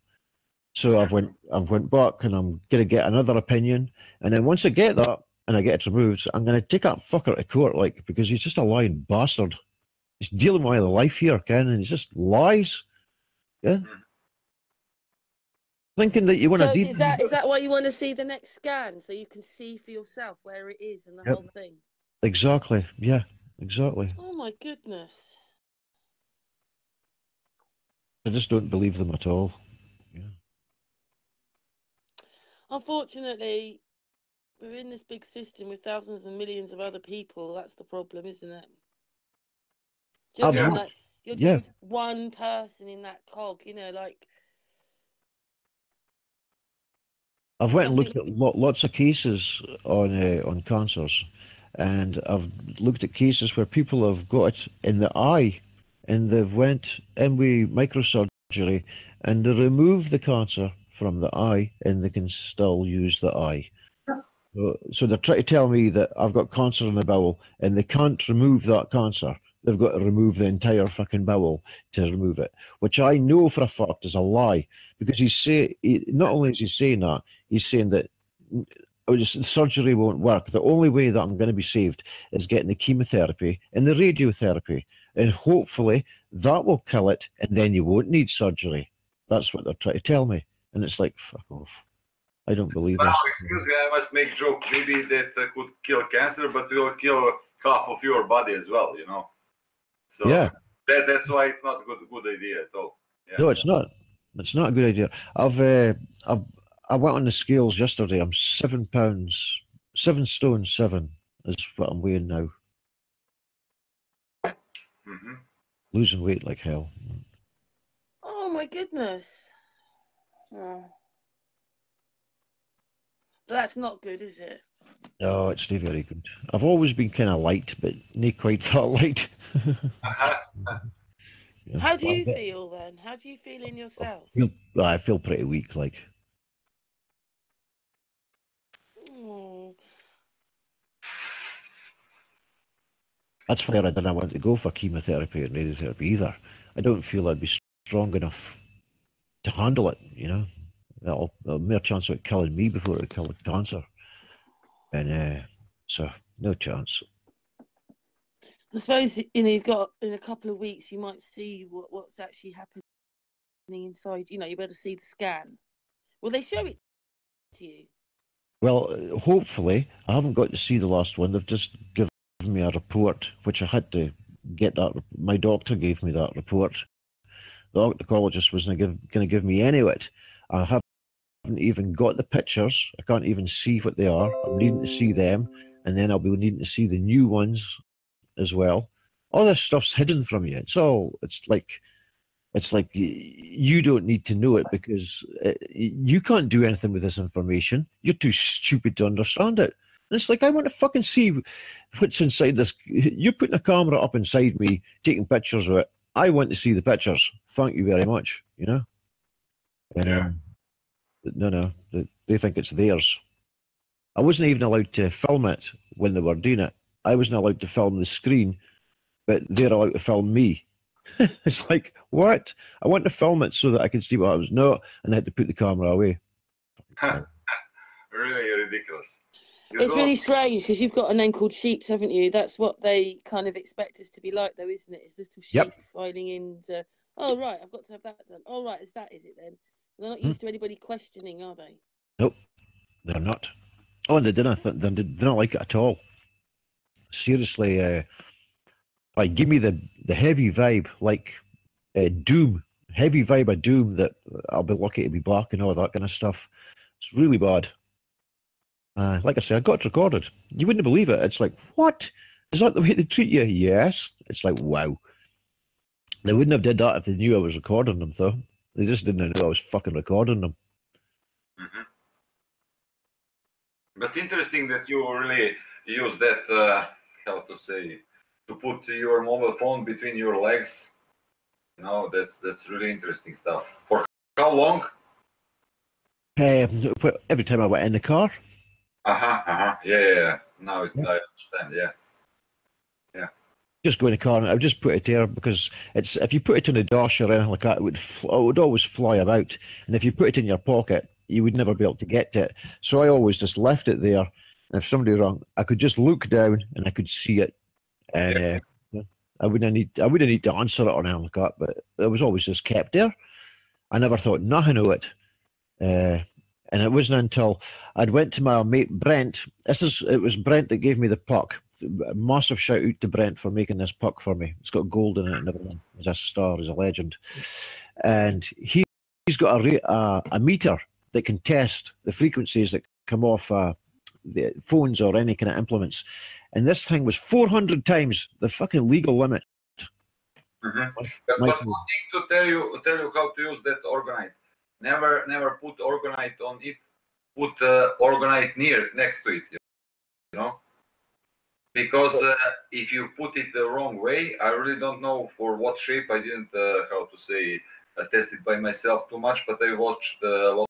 So I've went back, and I'm going to get another opinion. And then once I get that, and I get it removed, I'm going to take that fucker to court, like, because he's just a lying bastard. He's dealing with my life here, Ken, and he just lies. Yeah. Thinking that you want to deal. Is that why you want to see the next scan, so you can see for yourself where it is and the whole thing? Exactly. Yeah. Exactly. Oh my goodness. I just don't believe them at all. Yeah. Unfortunately, we're in this big system with thousands and millions of other people. That's the problem, isn't it? Do you know what I mean? Like, you're just one person in that cog, you know, like. I've went and looked at lots of cases on cancers, and I've looked at cases where people have got it in the eye, and they've went in with microsurgery, and they remove the cancer from the eye, and they can still use the eye. So they're trying to tell me that I've got cancer in the bowel, and they can't remove that cancer. They've got to remove the entire fucking bowel to remove it, which I know for a fact is a lie, because not only is he saying that, he's saying that surgery won't work. The only way that I'm going to be saved is getting the chemotherapy and the radiotherapy, and hopefully that will kill it, and then you won't need surgery. That's what they're trying to tell me, and it's like, fuck off. I don't believe this. Excuse me, I must make joke. Maybe that could kill cancer, but will kill half of your body as well, you know. So yeah, that's why it's not a good idea at all. Yeah. No, it's not. It's not a good idea. I went on the scales yesterday. I'm 7 pounds, 7 stone 7 is what I'm weighing now. Mm-hmm. Losing weight like hell. Oh my goodness. Oh. That's not good, is it? No, it's not very good. I've always been kind of light, but not quite that light. Yeah. How do you feel then? How do you feel in yourself? I feel pretty weak, like. Oh. That's why I didn't want to go for chemotherapy and radiotherapy either. I don't feel I'd be strong enough to handle it, you know. It'll more chance of it killing me before it kill the cancer. And so, no chance. I suppose, you know, you've got, in a couple of weeks, you might see what's actually happening inside. You know, you'll be able to see the scan. Will they show it to you? Well, hopefully. I haven't got to see the last one. They've just given me a report, which I had to get that. My doctor gave me that report. The oncologist wasn't going to give me any of it. I haven't even got the pictures. I can't even see what they are. I'm needing to see them, and then I'll be needing to see the new ones as well. All this stuff's hidden from you. It's like you don't need to know it, because you can't do anything with this information. You're too stupid to understand it. And it's like, I want to fucking see what's inside this. You're putting a camera up inside me, taking pictures of it. I want to see the pictures. Thank you very much, you know? And, no, they think it's theirs. I wasn't even allowed to film it when they were doing it. I wasn't allowed to film the screen, but they're allowed to film me. It's like, what? I want to film it so that I can see what I was. No, and I had to put the camera away. Really ridiculous. It's really strange, because you've got a name called Sheeps, haven't you? That's what they kind of expect us to be like, though, isn't it? It's little sheeps filing into, oh, right, I've got to have that done. Oh, right, is it then? They're not used to anybody questioning, are they? Nope, they're not. Oh, and they didn't like it at all. Seriously, like, give me the heavy vibe, like Doom, heavy vibe of Doom, that I'll be lucky to be back and all that kind of stuff. It's really bad. Like I said, I got it recorded. You wouldn't believe it. It's like, what? Is that the way they treat you? Yes. It's like, wow. They wouldn't have did that if they knew I was recording them, though. They just didn't know I was fucking recording them. Mm-hmm. But interesting that you really use that, how to say, to put your mobile phone between your legs. No, that's really interesting stuff. For how long? Every time I went in the car. Yeah. Now I understand. Yeah. Just go in the car, and I would just put it there, because if you put it in a dash or anything like that, it would always fly about. And if you put it in your pocket, you would never be able to get to it. So I always just left it there. And if somebody wrong, I could just look down and I could see it, and I wouldn't need to answer it or anything like that. But it was always just kept there. I never thought nothing of it. And it wasn't until I'd went to my mate Brent. It was Brent that gave me the puck. a massive shout out to Brent for making this puck for me. It's got gold in it and everything. He's a star, he's a legend. And he's got a meter that can test the frequencies that come off the phones or any kind of implements. And this thing was 400 times the fucking legal limit. Mm-hmm. But one thing to tell you how to use that orgonite. Never put orgonite on it. Put orgonite next to it. You know, because if you put it the wrong way, I really don't know for what shape. I didn't how to say test it by myself too much, but I watched a lot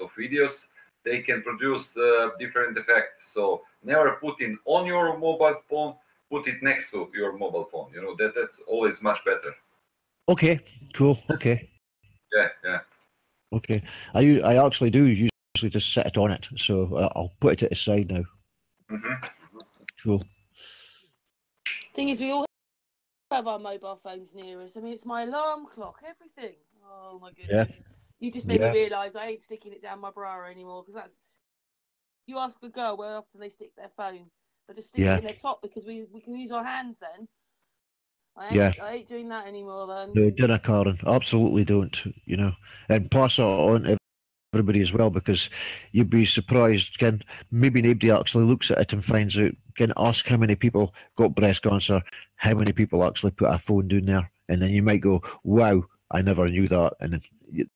of videos. They can produce different effects. So never put it on your mobile phone. Put it next to your mobile phone. You know, that's always much better. Okay, cool. Okay. Yeah. Okay. I actually do usually just set it on it, so I'll put it to the side now. Mm-hmm. Cool. Thing is, we all have our mobile phones near us. I mean, it's my alarm clock, everything. Oh my goodness. Yeah. You just made me realise I ain't sticking it down my bra anymore, because that's... You ask a girl where often they stick their phone. They just stick it in their top because we can use our hands then. I ain't doing that anymore then. No, dinner, Karen. Absolutely don't, you know. And pass it on to everybody as well, because you'd be surprised, can maybe nobody actually looks at it and finds out, can ask how many people got breast cancer, how many people actually put a phone down there, and then you might go, wow, I never knew that, and then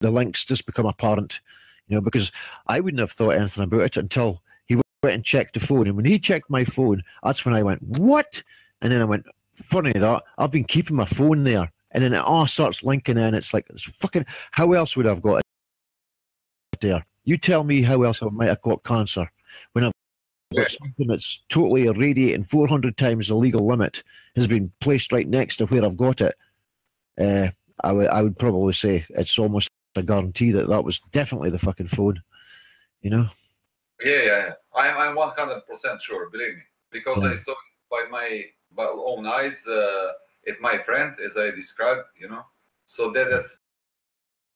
the links just become apparent, you know, because I wouldn't have thought anything about it until he went and checked the phone, and when he checked my phone, that's when I went, what? And then I went, funny that, I've been keeping my phone there, and then it all starts linking in. It's like, it's fucking, how else would I have got it there? You tell me how else I might have got cancer when I've got something that's totally irradiating 400 times the legal limit has been placed right next to where I've got it. I would probably say it's almost a guarantee that was definitely the fucking phone, you know? Yeah. I'm 100% sure, believe me, because I saw it by my own eyes at my friend, as I described, you know. So that's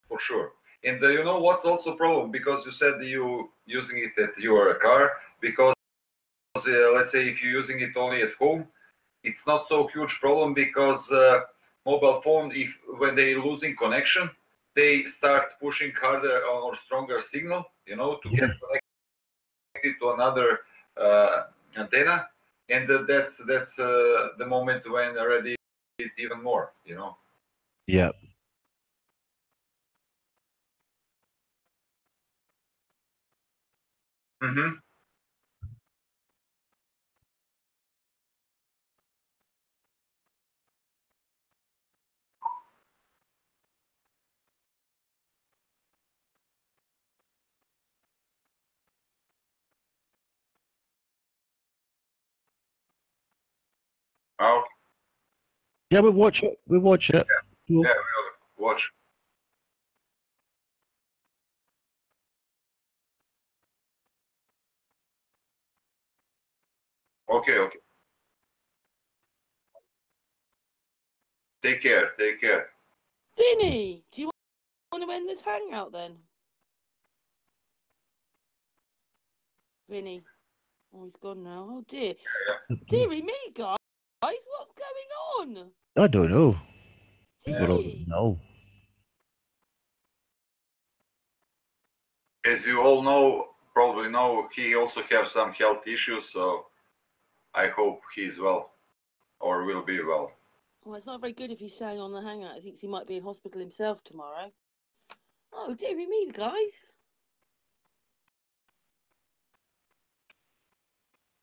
for sure. And you know what's also a problem, because you said you using it at your car, because let's say if you're using it only at home, it's not so huge problem, because mobile phone, when they losing connection, they start pushing harder or stronger signal, you know, to get connected to another antenna, and that's the moment when already it even more, you know. Yeah. Mm-hmm. Oh, Yeah, we watch it. yeah, we'll watch. Okay. Take care. Vinny, do you want to end this hangout then? Vinny. Oh, he's gone now. Oh dear. Dearie me, guys. What's going on? I don't know. Dearie. No. As you all probably know, he also has some health issues, so I hope he's well, or will be well. Well, it's not very good if he's staying on the hangout. He thinks he might be in hospital himself tomorrow. Oh, dearie me, guys.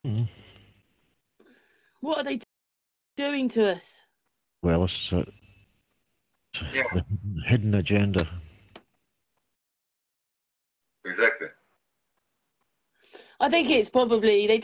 Mm. What are they doing to us? Well, it's the hidden agenda. Exactly. I think it's probably they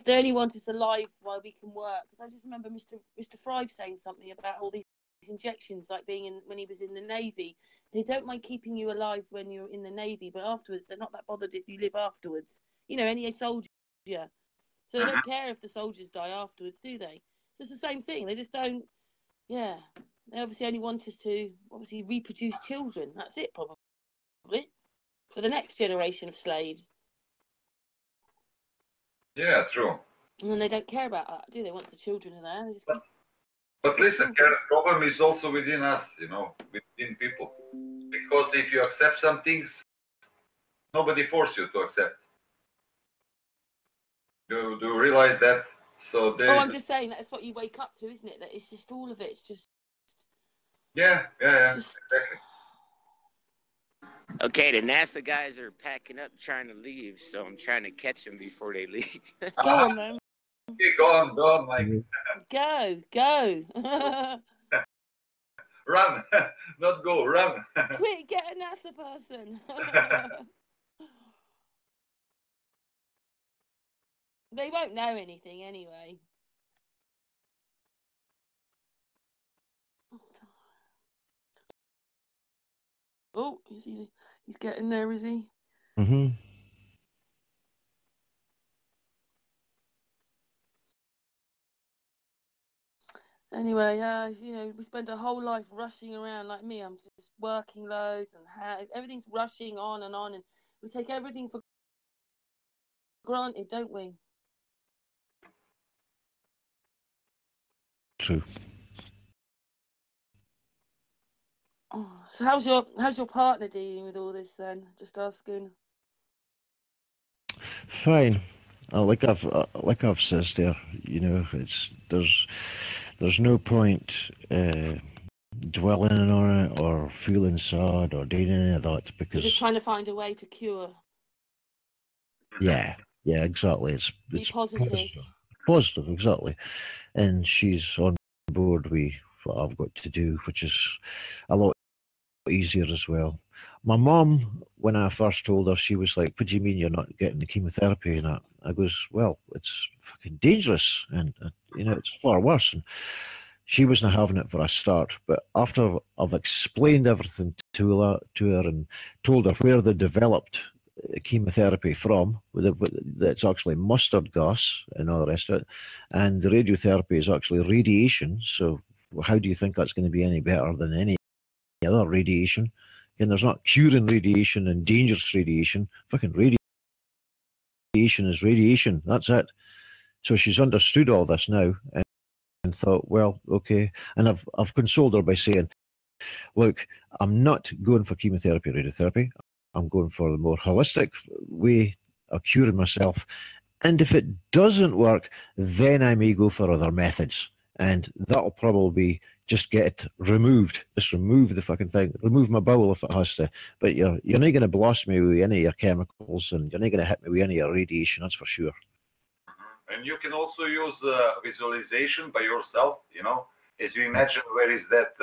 only want us alive while we can work. Because I just remember Mr. Fry saying something about all these injections, like when he was in the Navy. They don't mind keeping you alive when you're in the Navy, but afterwards they're not that bothered if you live afterwards. You know, any soldier. So they don't care if the soldiers die afterwards, do they? So it's the same thing. They just don't. Yeah, they obviously only want us to reproduce children. That's it, probably, for the next generation of slaves. Yeah, true. And then they don't care about that, do they? Once the children are there, they just keep... But listen, the problem is also within us, you know, within people. Because if you accept some things, nobody forces you to accept. Do you realize that? So I'm just saying that's what you wake up to, isn't it? That it's just all of it's just... Yeah, exactly. Okay, the NASA guys are packing up, trying to leave, so I'm trying to catch them before they leave. Go on, then. Okay, go on, Mike. Go. Run, not go, run. Quick, get a NASA person. They won't know anything anyway. Oh, he's getting there, is he? Mm-hmm. Anyway, you know, we spend a whole life rushing around like me. I'm just working loads and everything's rushing on, and we take everything for granted, don't we? True. Oh, so how's your partner dealing with all this then? Just asking. Fine. Like I've said there, you know, there's no point dwelling on it or feeling sad or doing any of that, because you're just trying to find a way to cure. Yeah, exactly. It's positive, exactly. And she's on board with what I've got to do, which is a lot easier as well. My mum, when I first told her, she was like, "What do you mean you're not getting the chemotherapy?" And I goes, "Well, it's fucking dangerous, and you know, it's far worse." And she wasn't having it for a start, but after I've explained everything to her and told her where they developed chemotherapy from, that's actually mustard gas and all the rest of it, and the radiotherapy is actually radiation. So how do you think that's going to be any better than any other radiation? And there's not curing radiation and dangerous radiation. Fucking radiation is radiation. That's it. So she's understood all this now and thought, well, okay. And I've consoled her by saying, look, I'm not going for chemotherapy or radiotherapy. I'm going for the more holistic way of curing myself. And if it doesn't work, then I may go for other methods. And that'll probably be just get it removed. Just remove the fucking thing. Remove my bowel if it has to. But you're not going to blast me with any of your chemicals, and you're not going to hit me with any of your radiation, that's for sure. And you can also use visualization by yourself, you know, as you imagine where is that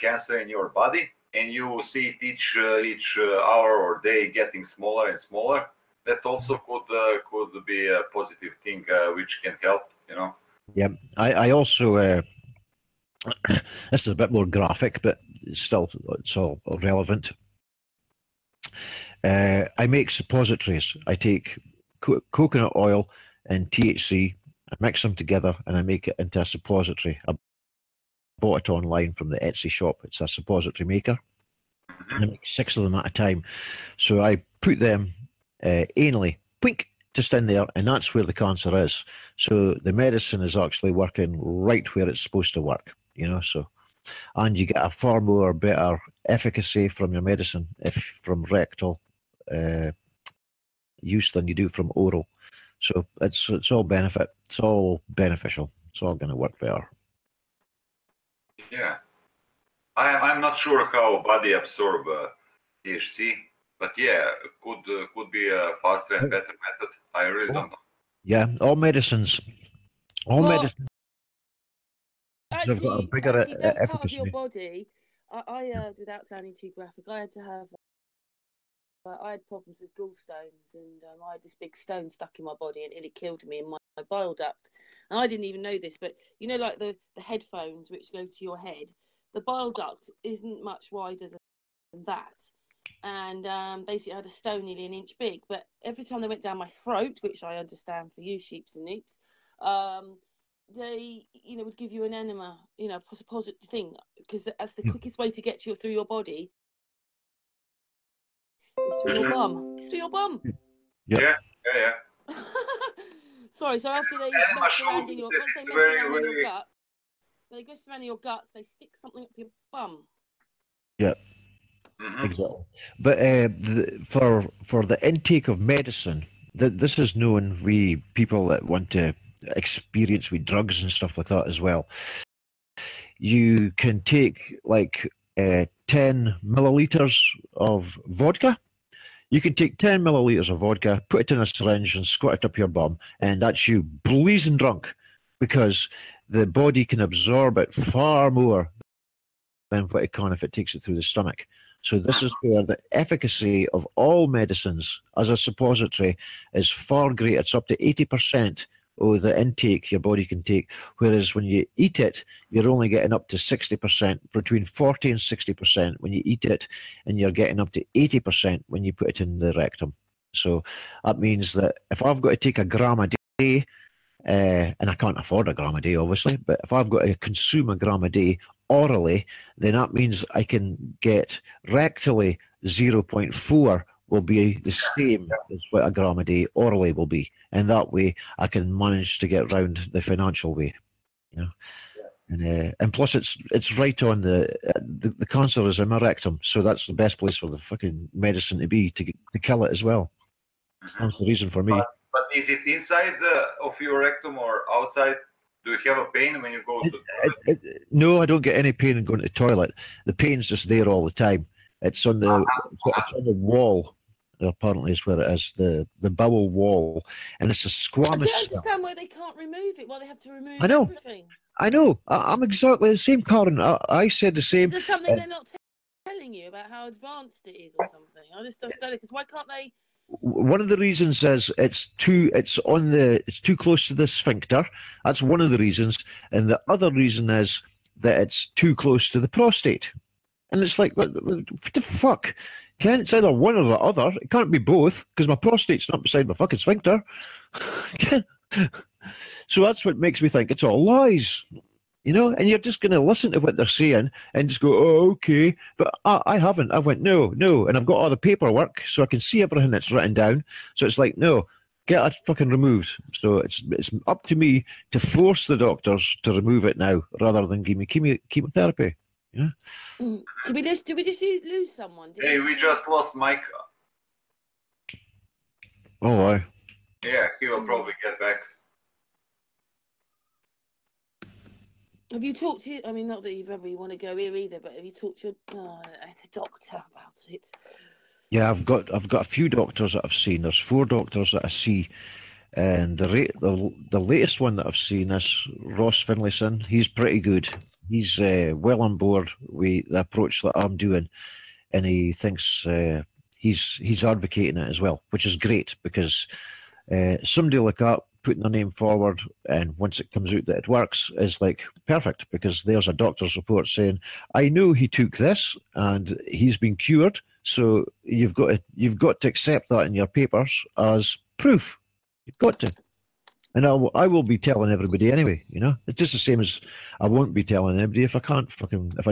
cancer in your body, and you see it each hour or day getting smaller and smaller. That also could be a positive thing which can help, you know. Yeah, I also this is a bit more graphic, but it's all relevant. I make suppositories. I take coconut oil and THC, I mix them together, and I make it into a suppository. I bought it online from the Etsy shop. It's a suppository maker. And I make 6 of them at a time. So I put them anally, pink, just in there, and that's where the cancer is. So the medicine is actually working right where it's supposed to work, you know. So, and you get a far more better efficacy from your medicine from rectal use than you do from oral. So it's all benefit. It's all beneficial. It's all going to work better. Yeah, I'm not sure how body absorb THC, but yeah, could be a faster and better method. I really don't know. Yeah, all medicines. Medicines actually, have got a bigger that efficacy. part of your body, I without sounding too graphic, I had to have. I had problems with gallstones, and I had this big stone stuck in my body, and it killed me in my bile duct. And I didn't even know this, but you know, like the headphones which go to your head, the bile duct isn't much wider than that. And basically, I had a stone nearly an inch big. But every time they went down my throat, which I understand for you, Sheeps and Neeps, they, you know, would give you an enema, you know, a positive thing, because that's the quickest way to get through your body. It's through your bum. It's through your bum. Yeah. So Sorry, so after they Enema mess should around in your, be once they mess very, around in your very- guts, when they mess around in your guts, they stick something up your bum. Yeah, Mhm. exactly. But for the intake of medicine, this is known. We people that want to experience with drugs and stuff like that as well. You can take like 10 milliliters of vodka. You can take 10 milliliters of vodka, put it in a syringe, and squirt it up your bum, and that's you blazing drunk, because the body can absorb it far more than what it can if it takes it through the stomach. So this is where the efficacy of all medicines as a suppository is far greater. It's up to 80% of the intake your body can take, whereas when you eat it, you're only getting up to 60%, between 40 and 60% when you eat it, and you're getting up to 80% when you put it in the rectum. So that means that if I've got to take a gram a day, and I can't afford a gram a day, obviously, but if I've got to consume a gram a day orally, then that means I can get rectally 0.4 will be the same as what a gram a day orally will be. And that way I can manage to get round the financial way. You know? And plus it's right on the cancer is in my rectum, so that's the best place for the fucking medicine to be, to kill it as well. That's the reason for me. But is it inside of your rectum or outside? Do you have a pain when you go to the toilet? No, I don't get any pain in going to the toilet. The pain's just there all the time. It's on the it's on the wall. Apparently, is where it is, the bowel wall, and it's a I don't squamous cell. understand why they can't remove it. Why they have to remove I know. everything. I know. I'm exactly the same, Karen. I said the Is same. there something they're not telling you about how advanced it is or something? I just don't know, because why can't they? One of the reasons is it's too close to the sphincter. That's one of the reasons, and the other reason is that it's too close to the prostate. And it's like, what the fuck? It's either one or the other. It can't be both, because my prostate's not beside my fucking sphincter. So that's what makes me think it's all lies. You know, and you're just going to listen to what they're saying and just go, oh, okay. But I haven't. I've went, no. And I've got all the paperwork, so I can see everything that's written down. So it's like, no, get it fucking removed. So it's up to me to force the doctors to remove it now, rather than give me chemotherapy. Yeah. Did we just lose someone? Hey, we just lost Mike. Oh, why? Yeah, he will probably get back. Have you talked to? I mean, not that you probably want to go here either, but have you talked to the doctor about it? Yeah, I've got a few doctors that I've seen. There's 4 doctors that I see, and the latest one that I've seen is Ross Finlayson. He's pretty good. He's well on board with the approach that I'm doing, and he thinks he's advocating it as well, which is great, because somebody like that putting their name forward, and once it comes out that it works, is like perfect, because there's a doctor's report saying, I know he took this and he's been cured, so you've got to accept that in your papers as proof. You've got to. And I will be telling everybody anyway, you know. It's just the same as I won't be telling anybody if I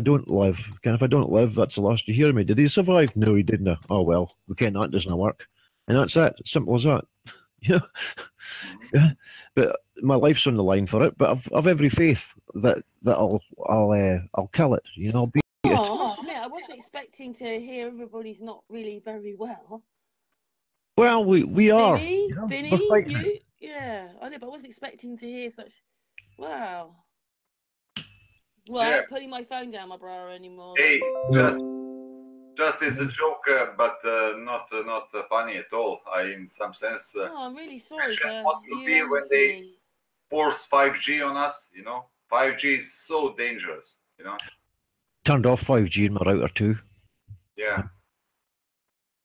don't live. If I don't live, that's the last you hear of me. Did he survive? No, he didn't. Oh well, okay, that doesn't work. And that's it. Simple as that. You know, yeah. But my life's on the line for it. But I've every faith that I'll kill it. You know, I'll beat it. I wasn't expecting to hear everybody's not really very well. Well, we are. Vinny, you know, Vinny, we're fighting it. you, yeah, I know, but I wasn't expecting to hear such. Wow. Well, I'm Yeah. not putting my phone down my bra anymore. Hey, just as a joke, but not funny at all. In some sense, Oh, I'm really sorry for what will you. be and when they Vinny. force 5G on us? You know, 5G is so dangerous. You know. Turned off 5G in my router too. Yeah.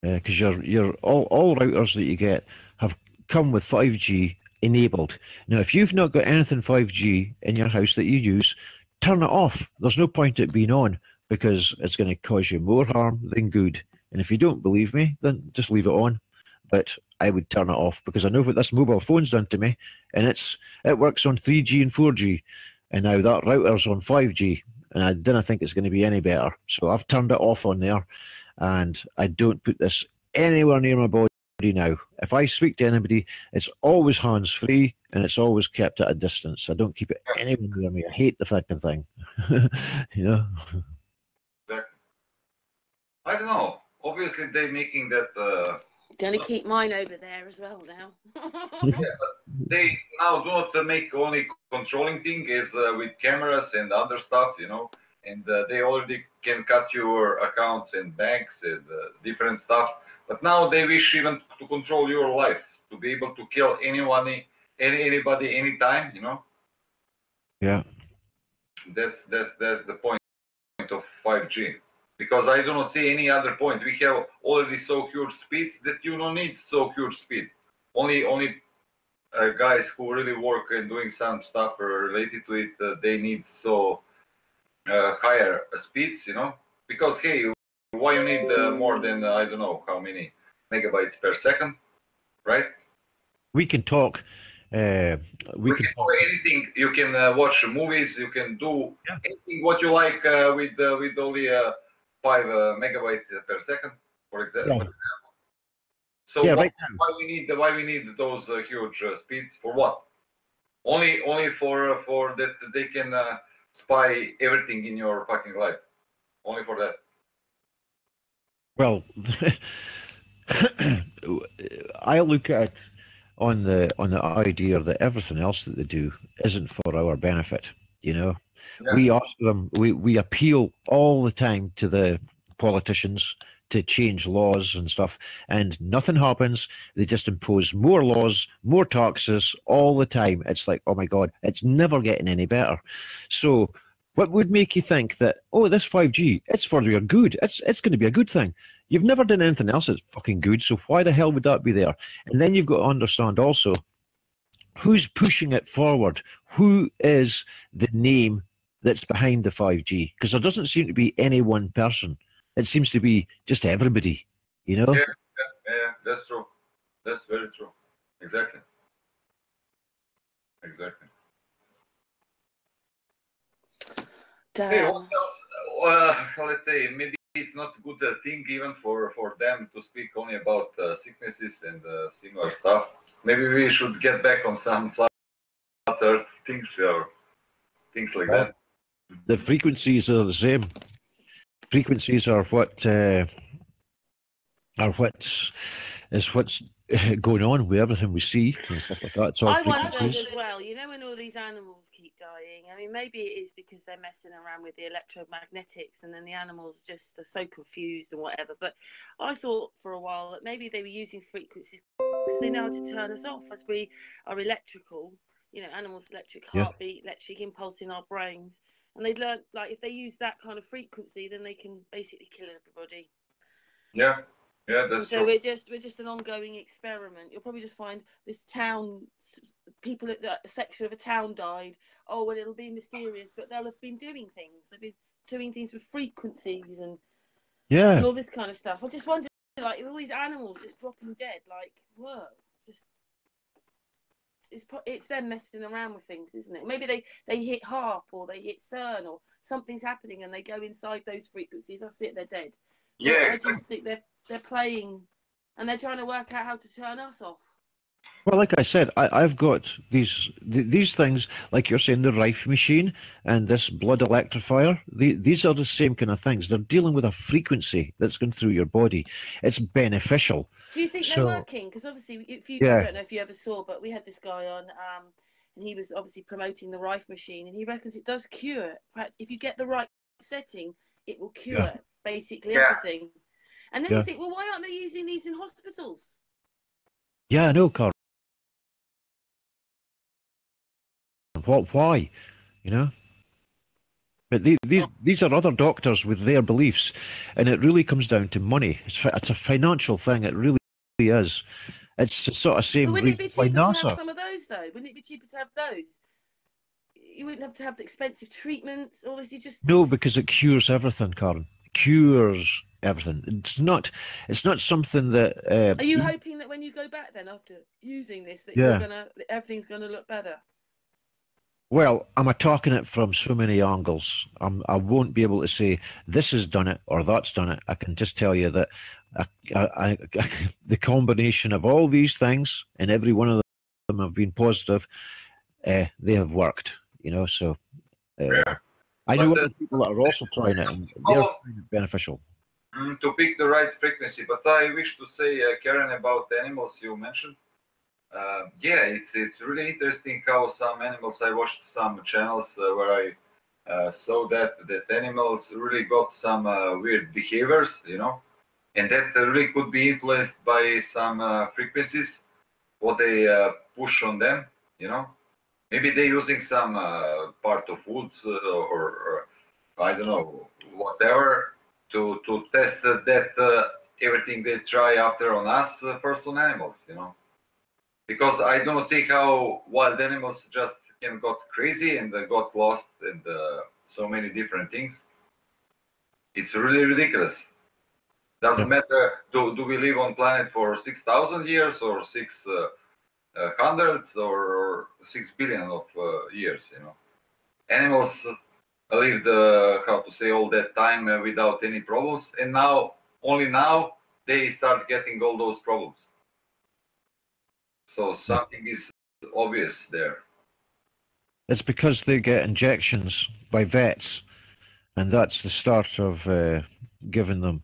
Because your all routers that you get have come with 5G enabled. Now, if you've not got anything 5G in your house that you use, turn it off. There's no point it being on, because it's going to cause you more harm than good. And if you don't believe me, then just leave it on. But I would turn it off, because I know what this mobile phone's done to me, and it works on 3G and 4G, and now that router's on 5G, and I didn't think it's going to be any better. So I've turned it off on there, and I don't put this anywhere near my body. now. If I speak to anybody, it's always hands free and it's always kept at a distance. I don't keep it anywhere near me. I hate the fucking thing. You know. Exactly. I don't know. Obviously, they're making that. Gonna keep mine over there as well now. Yeah, but they now do not make only controlling thing is with cameras and other stuff, you know, and they already can cut your accounts and banks and different stuff. But now they wish even to control your life, to be able to kill anybody, anytime, you know. Yeah. That's the point of 5G. Because I do not see any other point. We have already so huge speeds that you don't need so huge speed. Only guys who really work and doing some stuff related to it, they need so higher speeds, you know. Because hey, why you need more than I don't know how many megabytes per second, right? We can talk. We can do anything. You can watch movies. You can do anything what you like with only 5 megabytes per second, for example. Yeah. So right why we need those huge speeds for what? Only for that they can spy everything in your fucking life. Only for that. Well, I look at it on the idea that everything else that they do isn't for our benefit. You know, we ask them, we appeal all the time to the politicians to change laws and stuff, and nothing happens. They just impose more laws, more taxes all the time. It's like, oh my God, it's never getting any better. So what would make you think that, oh, this 5G, it's for your good. It's going to be a good thing. You've never done anything else that's fucking good, so why the hell would that be there? And then you've got to understand also, who's pushing it forward? Who is the name that's behind the 5G? Because there doesn't seem to be any one person. It seems to be just everybody, you know? Yeah, that's true. That's very true. Exactly. Damn. Hey, what else? Let's say maybe it's not a good thing even for them to speak only about sicknesses and similar stuff. Maybe we should get back on some flat earth things or things like that. The frequencies are the same. Frequencies are what's going on with everything we see and stuff like that. It's all I wonder frequencies. as well, you know, when all these animals keep dying, I mean, maybe it is because they're messing around with the electromagnetics and then the animals just are so confused and whatever. But I thought for a while that maybe they were using frequencies because they know how to turn us off as we are electrical, you know, animals' electric heartbeat, electric impulse in our brains. And they'd learn, like, if they use that kind of frequency, then they can basically kill everybody. Yeah, that's so true. we're just an ongoing experiment. You'll probably just find this town, people at the section of a town died. Oh, well, it'll be mysterious, but they'll have been doing things. They've been doing things with frequencies and all this kind of stuff. I just wonder, like, all these animals just dropping dead, like, whoa, just. It's them messing around with things, isn't it? Maybe they hit HARP or they hit CERN or something's happening and they go inside those frequencies. That's it, they're dead. Yeah, I just think they're playing and they're trying to work out how to turn us off. Well, like I said, I've got these things, like you're saying, the Rife machine and this blood electrifier. These are the same kind of things. They're dealing with a frequency that's going through your body. It's beneficial. Do you think they're working? Because obviously, I don't know if you ever saw, but we had this guy on, and he was obviously promoting the Rife machine, and he reckons it does cure. If you get the right setting, it will cure basically everything. And then you think, well, why aren't they using these in hospitals? Yeah, I know, Carl. Why? You know? But these are other doctors with their beliefs, and it really comes down to money. It's a financial thing. It really is. It's the sort of same. But wouldn't it be cheaper to have some of those, though? Wouldn't it be cheaper to have those? You wouldn't have to have the expensive treatments. All this, you just no, because it cures everything, Karen. It cures everything. It's not something that. Are you hoping that when you go back then after using this, that everything's gonna look better? Well, I'm attacking it from so many angles. I won't be able to say this has done it or that's done it. I can just tell you that the combination of all these things, and every one of them have been positive. They have worked, you know. So I know other people that are also trying it, and they're finding it beneficial. To pick the right frequency, but I wish to say, Karen, about the animals you mentioned. It's really interesting how some animals. I watched some channels where I saw that animals really got some weird behaviors, you know, and that really could be influenced by some frequencies, what they push on them, you know. Maybe they're using some part of woods or I don't know, whatever, to test that everything they try after on us, first on animals, you know. Because I don't see how wild animals just can got crazy and got lost and so many different things. It's really ridiculous. Doesn't matter, do we live on planet for 6,000 years or 600 or 6 billion of years, you know. Animals lived, how to say, all that time without any problems, and now, only now, they start getting all those problems. So something is obvious there. It's because they get injections by vets, and that's the start of giving them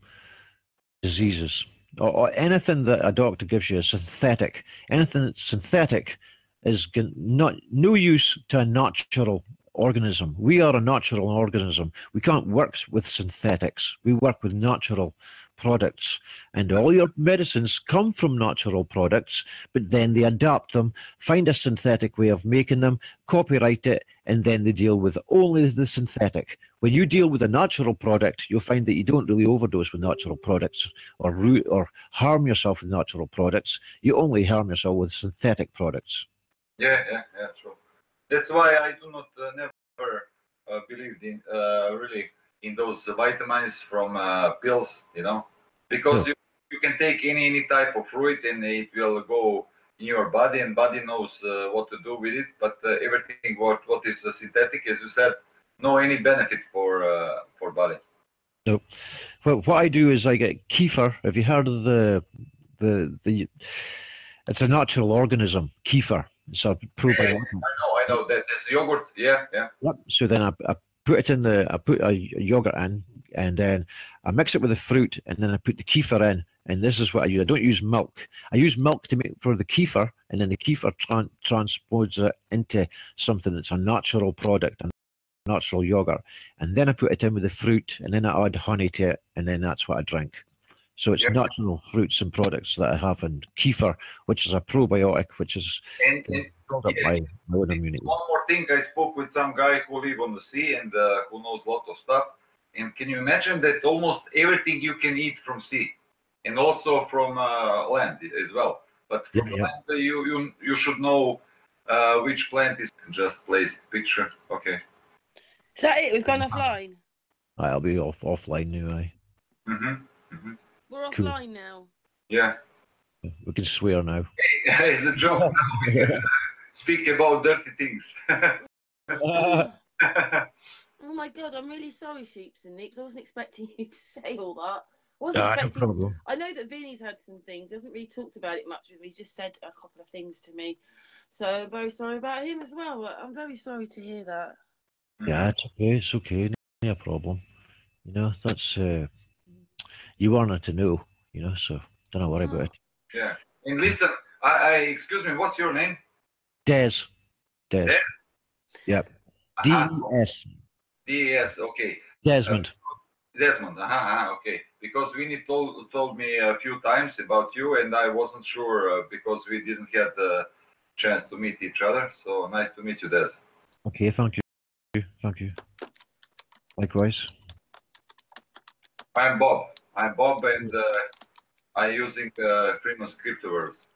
diseases. Or anything that a doctor gives you is synthetic. Anything that's synthetic is no use to a natural organism. We are a natural organism. We can't work with synthetics. We work with natural products, and all your medicines come from natural products, but then they adapt them, find a synthetic way of making them, copyright it, and then they deal with only the synthetic. When you deal with a natural product, you'll find that you don't really overdose with natural products or harm yourself with natural products. You only harm yourself with synthetic products. Yeah, true. That's why I do not never believed in really in those vitamins from pills, you know, because you can take any type of fruit and it will go in your body, and body knows what to do with it. But everything what is synthetic, as you said, no any benefit for body. No. Well, what I do is I get kefir. Have you heard of the it's a natural organism, kefir. It's a probiotic. I know that it's yogurt. Yeah. Yep. So then I put a yogurt in, and then I mix it with the fruit, and then I put the kefir in. And this is what I use. I don't use milk. I use milk to make for the kefir, and then the kefir transposes it into something that's a natural product, a natural yogurt. And then I put it in with the fruit, and then I add honey to it, and then that's what I drink. So it's natural fruits and products that I have, and kefir, which is a probiotic, which is build up my own immunity. One more thing, I spoke with some guy who live on the sea and who knows a lot of stuff. And can you imagine that almost everything you can eat from sea, and also from land as well. But from land, you should know which plant is. Just place picture. Okay. Is that it? We've gone offline. I'll be offline now. We're offline now. Yeah. We can swear now. It's a joke. Speak about dirty things. Oh my God, I'm really sorry, Sheeps and Neeps. I wasn't expecting you to say all that. I wasn't expecting. No problem. I know that Vinny's had some things. He hasn't really talked about it much with me. He's just said a couple of things to me. So I'm very sorry about him as well. I'm very sorry to hear that. Yeah, it's okay. It's okay. No problem. You know, that's you wanted to know. You know, so don't worry about it. Yeah. And listen, I excuse me. What's your name? Des. Yep. D-E-S. D-E-S. Okay. Desmond. Desmond. Okay. Because Vinny told me a few times about you, and I wasn't sure because we didn't get the chance to meet each other. So nice to meet you, Des. Okay. Thank you. Thank you. Likewise. I'm Bob, and I'm using Freemans cryptoverse.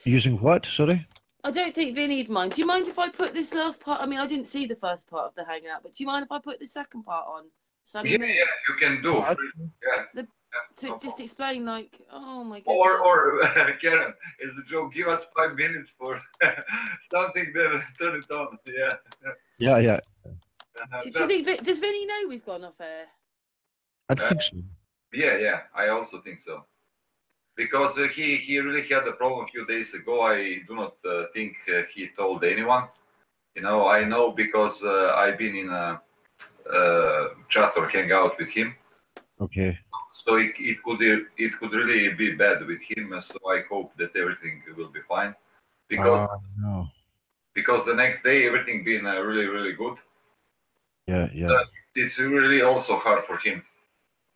Using what? Sorry? I don't think Vinny'd mind. Do you mind if I put this last part? I mean, I didn't see the first part of the hangout, but do you mind if I put the second part on? Yeah, you can do. Just explain, like, oh my goodness. Or Karen, as a joke, give us 5 minutes for something, then turn it on. Yeah. Do you think, does Vinny know we've gone off air? I think so. Yeah, I also think so. Because he really had a problem a few days ago. I do not think he told anyone. You know, I know because I've been in a chat or hangout with him. Okay. So it could really be bad with him. So I hope that everything will be fine. No. Because the next day everything been really good. Yeah. It's really also hard for him.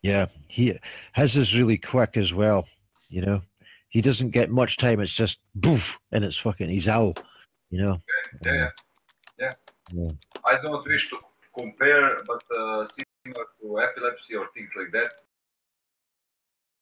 Yeah, his is really quick as well. You know, he doesn't get much time. It's just boof, and it's fucking. He's out. You know. Yeah. I don't wish to compare, but similar to epilepsy or things like that,